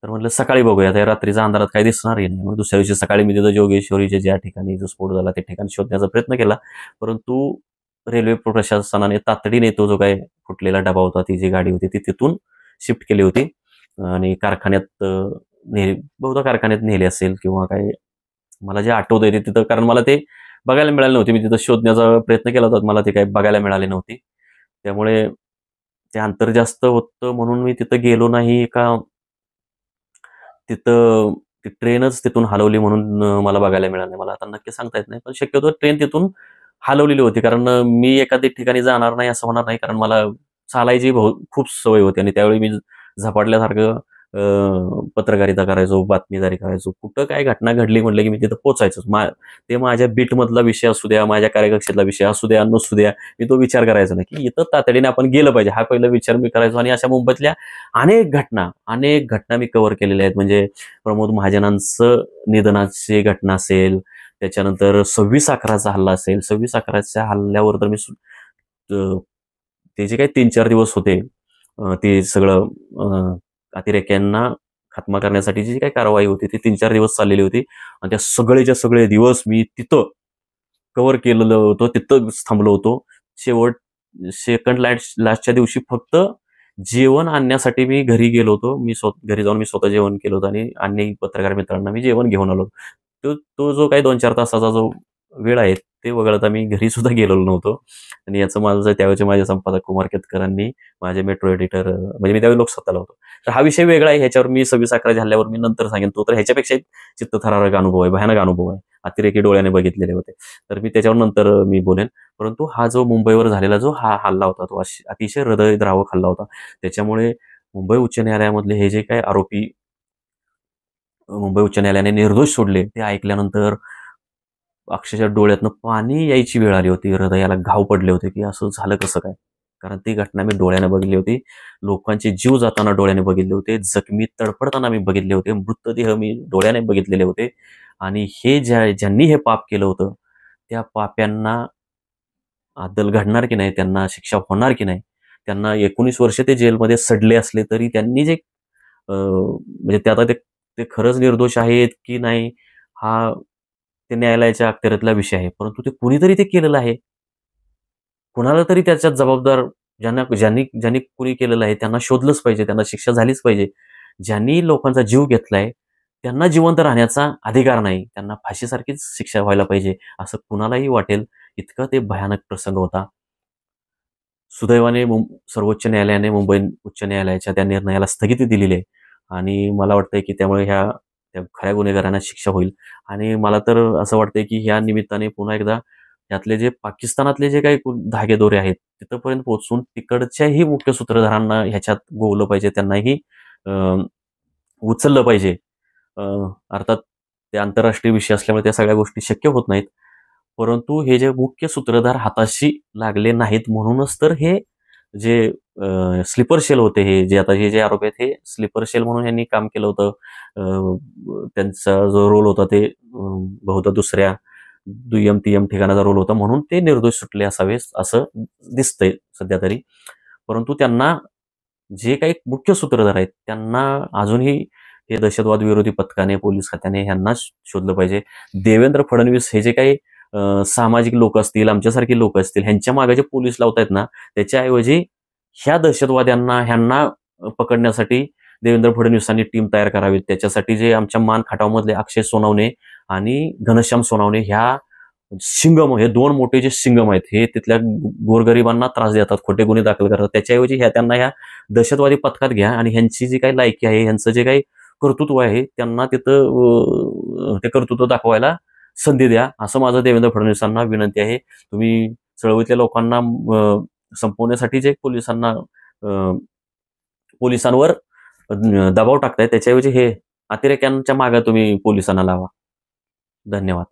तर म्हटलं सकाळी बघूया, त्या रात्रीच्या अंधारात काही दिसणारही नाही. मग दुसऱ्या दिवशी सकाळी मी तिथं जोगेश्वरीच्या ज्या ठिकाणी जो स्फोट झाला त्या ठिकाणी शोधण्याचा प्रयत्न केला. परंतु रेल्वे प्रशासनाने तातडीने तो जो काही फुटलेला डबा होता, ती जी गाडी होती ती तिथून शिफ्ट केली होती, आणि कारखान्यात बहुधा कारखान्यात नेले असेल किंवा काय, मला जे आठवतंय ते तिथं, कारण मला ते बघायला मिळाले नव्हते. मी तिथं शोधण्याचा प्रयत्न केला होता, मला ते काही बघायला मिळाले नव्हते. त्यामुळे ते अंतर जास्त होतं म्हणून मी तिथं गेलो नाही, का तिथं ती ट्रेनच तिथून हलवली म्हणून मला बघायला मिळालं नाही, मला आता नक्की सांगता येत नाही. पण शक्यतो ट्रेन तिथून हलवलेली होती, कारण मी एखाद्या ठिकाणी जाणार नाही असं होणार नाही, कारण मला चालायची खूप सवय होती, आणि त्यावेळी मी झपाटल्यासारखं पत्रकारिता करायचो, बातमीदारी करायचो. कुठं काय घटना घडली म्हटलं की मी तिथं पोचायचो. ते माझ्या बीटमधला विषय असू द्या, माझ्या कार्यकक्षेतला विषय असू द्या, नसू द्या, मी तो विचार करायचो नाही, की इथं तातडीने आपण गेलं पाहिजे, हा पहिला विचार मी करायचो. आणि अशा मुंबईतल्या अनेक घटना मी कव्हर केलेल्या आहेत. म्हणजे प्रमोद महाजनांचं निधनाची घटना असेल, त्याच्यानंतर 26/11चा हल्ला असेल. 26/11च्या हल्ल्यावर तर मी ते जे काही 3-4 दिवस होते, ते सगळं अतिरेक्यांना खात्मा करण्यासाठी जी काही कारवाई होती ती 3-4 दिवस चाललेली होती, आणि त्या सगळेच्या सगळे दिवस मी तिथं कव्हर केलेलं होतं, तिथंच थांबलो होतो. सेकंड लास्टच्या दिवशी फक्त जेवण आणण्यासाठी मी घरी गेलो होतो. घरी जाऊन मी स्वतः जेवण केलं होतं, आणि अन्य पत्रकार मित्रांना मी जेवण घेऊन आलो. तो जो काही 2-4 तासाचा जो वेळ आहे ते वगळता मी घरी सुद्धा गेलेलो नव्हतो. आणि याचं माझं त्यावेळेचे माझे संपादक कुमार केतकरांनी, माझे मेट्रो एडिटर, म्हणजे मी त्यावेळी लोकसत्ताला होतो. तर हा विषय वेगळा आहे, ह्याच्यावर मी 26/11 हल्ल्यावर मी नंतर सांगेन. तो तर ह्याच्यापेक्षा चित्तथरारक अनुभव आहे, भयानक अनुभव आहे, अतिरेकी डोळ्याने बघितलेले होते, तर मी त्याच्यावर नंतर मी बोलेन. परंतु हा जो मुंबईवर झालेला जो हा हल्ला होता, तो अतिशय हृदयद्रावक हल्ला होता. त्याच्यामुळे मुंबई उच्च न्यायालयामधले हे जे काही आरोपी मुंबई उच्च न्यायालयाने निर्दोष सोडले, ते ऐकल्यानंतर अक्षरशः डोळ्यातनं पाणी यायची वेळ आली होती, हृदयाला घाव पडले होते, की असं झालं कसं काय? कारण ती घटना मी डोळ्याने बघितली होती. लोकांचे जीव जाताना डोळ्याने बघितले होते, जखमी तडफडताना मी बघितले होते, मृतदेह मी डोळ्याने बघितलेले होते. आणि हे ज्यांनी हे पाप केलं होतं, त्या पाप्यांना अद्दल घडणार की नाही, त्यांना शिक्षा होणार की नाही, त्यांना 19 वर्ष ते जेलमध्ये सडले असले तरी त्यांनी जे म्हणजे ते आता ते खरंच निर्दोष आहेत की नाही, हा ते न्यायालयाच्या अखत्यारीतला विषय आहे. परंतु ते कुणीतरी ते केलेलं आहे. कुणाला तरी त्याच्यात जबाबदार, ज्यांनी ज्यांनी कुणी केलेलं आहे त्यांना शोधलंच पाहिजे, त्यांना शिक्षा झालीच पाहिजे. ज्यांनी लोकांचा जीव घेतलाय त्यांना जिवंत राहण्याचा अधिकार नाही. त्यांना फाशीसारखीच शिक्षा व्हायला पाहिजे, असं कुणालाही वाटेल, इतका ते भयानक प्रसंग होता. सुदैवाने सर्वोच्च न्यायालयाने मुंबई उच्च न्यायालयाच्या त्या निर्णयाला स्थगिती दिलेली आहे आणि मला वाटतंय की त्यामुळे त्या खऱ्या गुन्हेगारांना शिक्षा होईल. आणि मला तर असं वाटतंय की ह्या निमित्ताने पुन्हा एकदा यातले जे पाकिस्तानातले जे काही धागेदोरे आहेत तिथपर्यंत पोहोचून तिकडच्याही मुख्य सूत्रधारांना ह्याच्यात गोवलं पाहिजे, त्यांनाही उचललं पाहिजे. अ, अर्थात ते आंतरराष्ट्रीय विषय असल्यामुळे त्या सगळ्या गोष्टी शक्य होत नाहीत. परंतु हे जे मुख्य सूत्रधार हाताशी लागले नाहीत म्हणूनच तर हे जे स्लीपर शेल होते, हे जे आता हे जे आरोप आहेत हे स्लीपर शेल म्हणून यांनी काम केलं होतं. त्यांचा जो रोल होता ते बहुधा दुसऱ्या दुय्यम-तिय्यम ठिकाणाचा रोल होता म्हणून ते निर्दोष सुटले असावे असं दिसतंय सध्या तरी. परंतु त्यांना जे काही मुख्य सूत्रधार आहेत त्यांना अजूनही हे दहशतवाद विरोधी पथकाने, पोलीस खात्याने ह्यांना शोधलं पाहिजे. देवेंद्र फडणवीस हे जे काही सामाजिक लोक असतील, आमच्यासारखे लोक असतील, ह्यांच्या मागे जे पोलीस लावतायत ना, त्याच्याऐवजी ह्या दहशतवाद्यांना ह्यांना पकडण्यासाठी देवेंद्र फडणवीसांनी टीम तयार करावी. त्याच्यासाठी जे आमच्या मान खटावमधले अक्षय सोनवणे आणि घनश्याम सोनवणे ह्या सिंगम, हे दोन मोठे जे सिंगम आहेत, हे तिथल्या गोरगरिबांना त्रास देतात, खोटे गुन्हे दाखल करतात. त्याच्याऐवजी त्यांना ह्या दहशतवादी पथकात घ्या आणि ह्यांची जी काही लायकी आहे, ह्यांचं जे काही कर्तृत्व आहे, त्यांना तिथं ते कर्तृत्व दाखवायला संधी द्या, असं माझं देवेंद्र फडणवीसांना विनंती आहे. तुम्ही चळवळीतल्या लोकांना संपवण्यासाठी जे पोलिसांवर दबाव टाकताय, त्याच्याऐवजी हे अतिरेक्यांच्या मागे तुम्ही पोलिसांना लावा. धन्यवाद.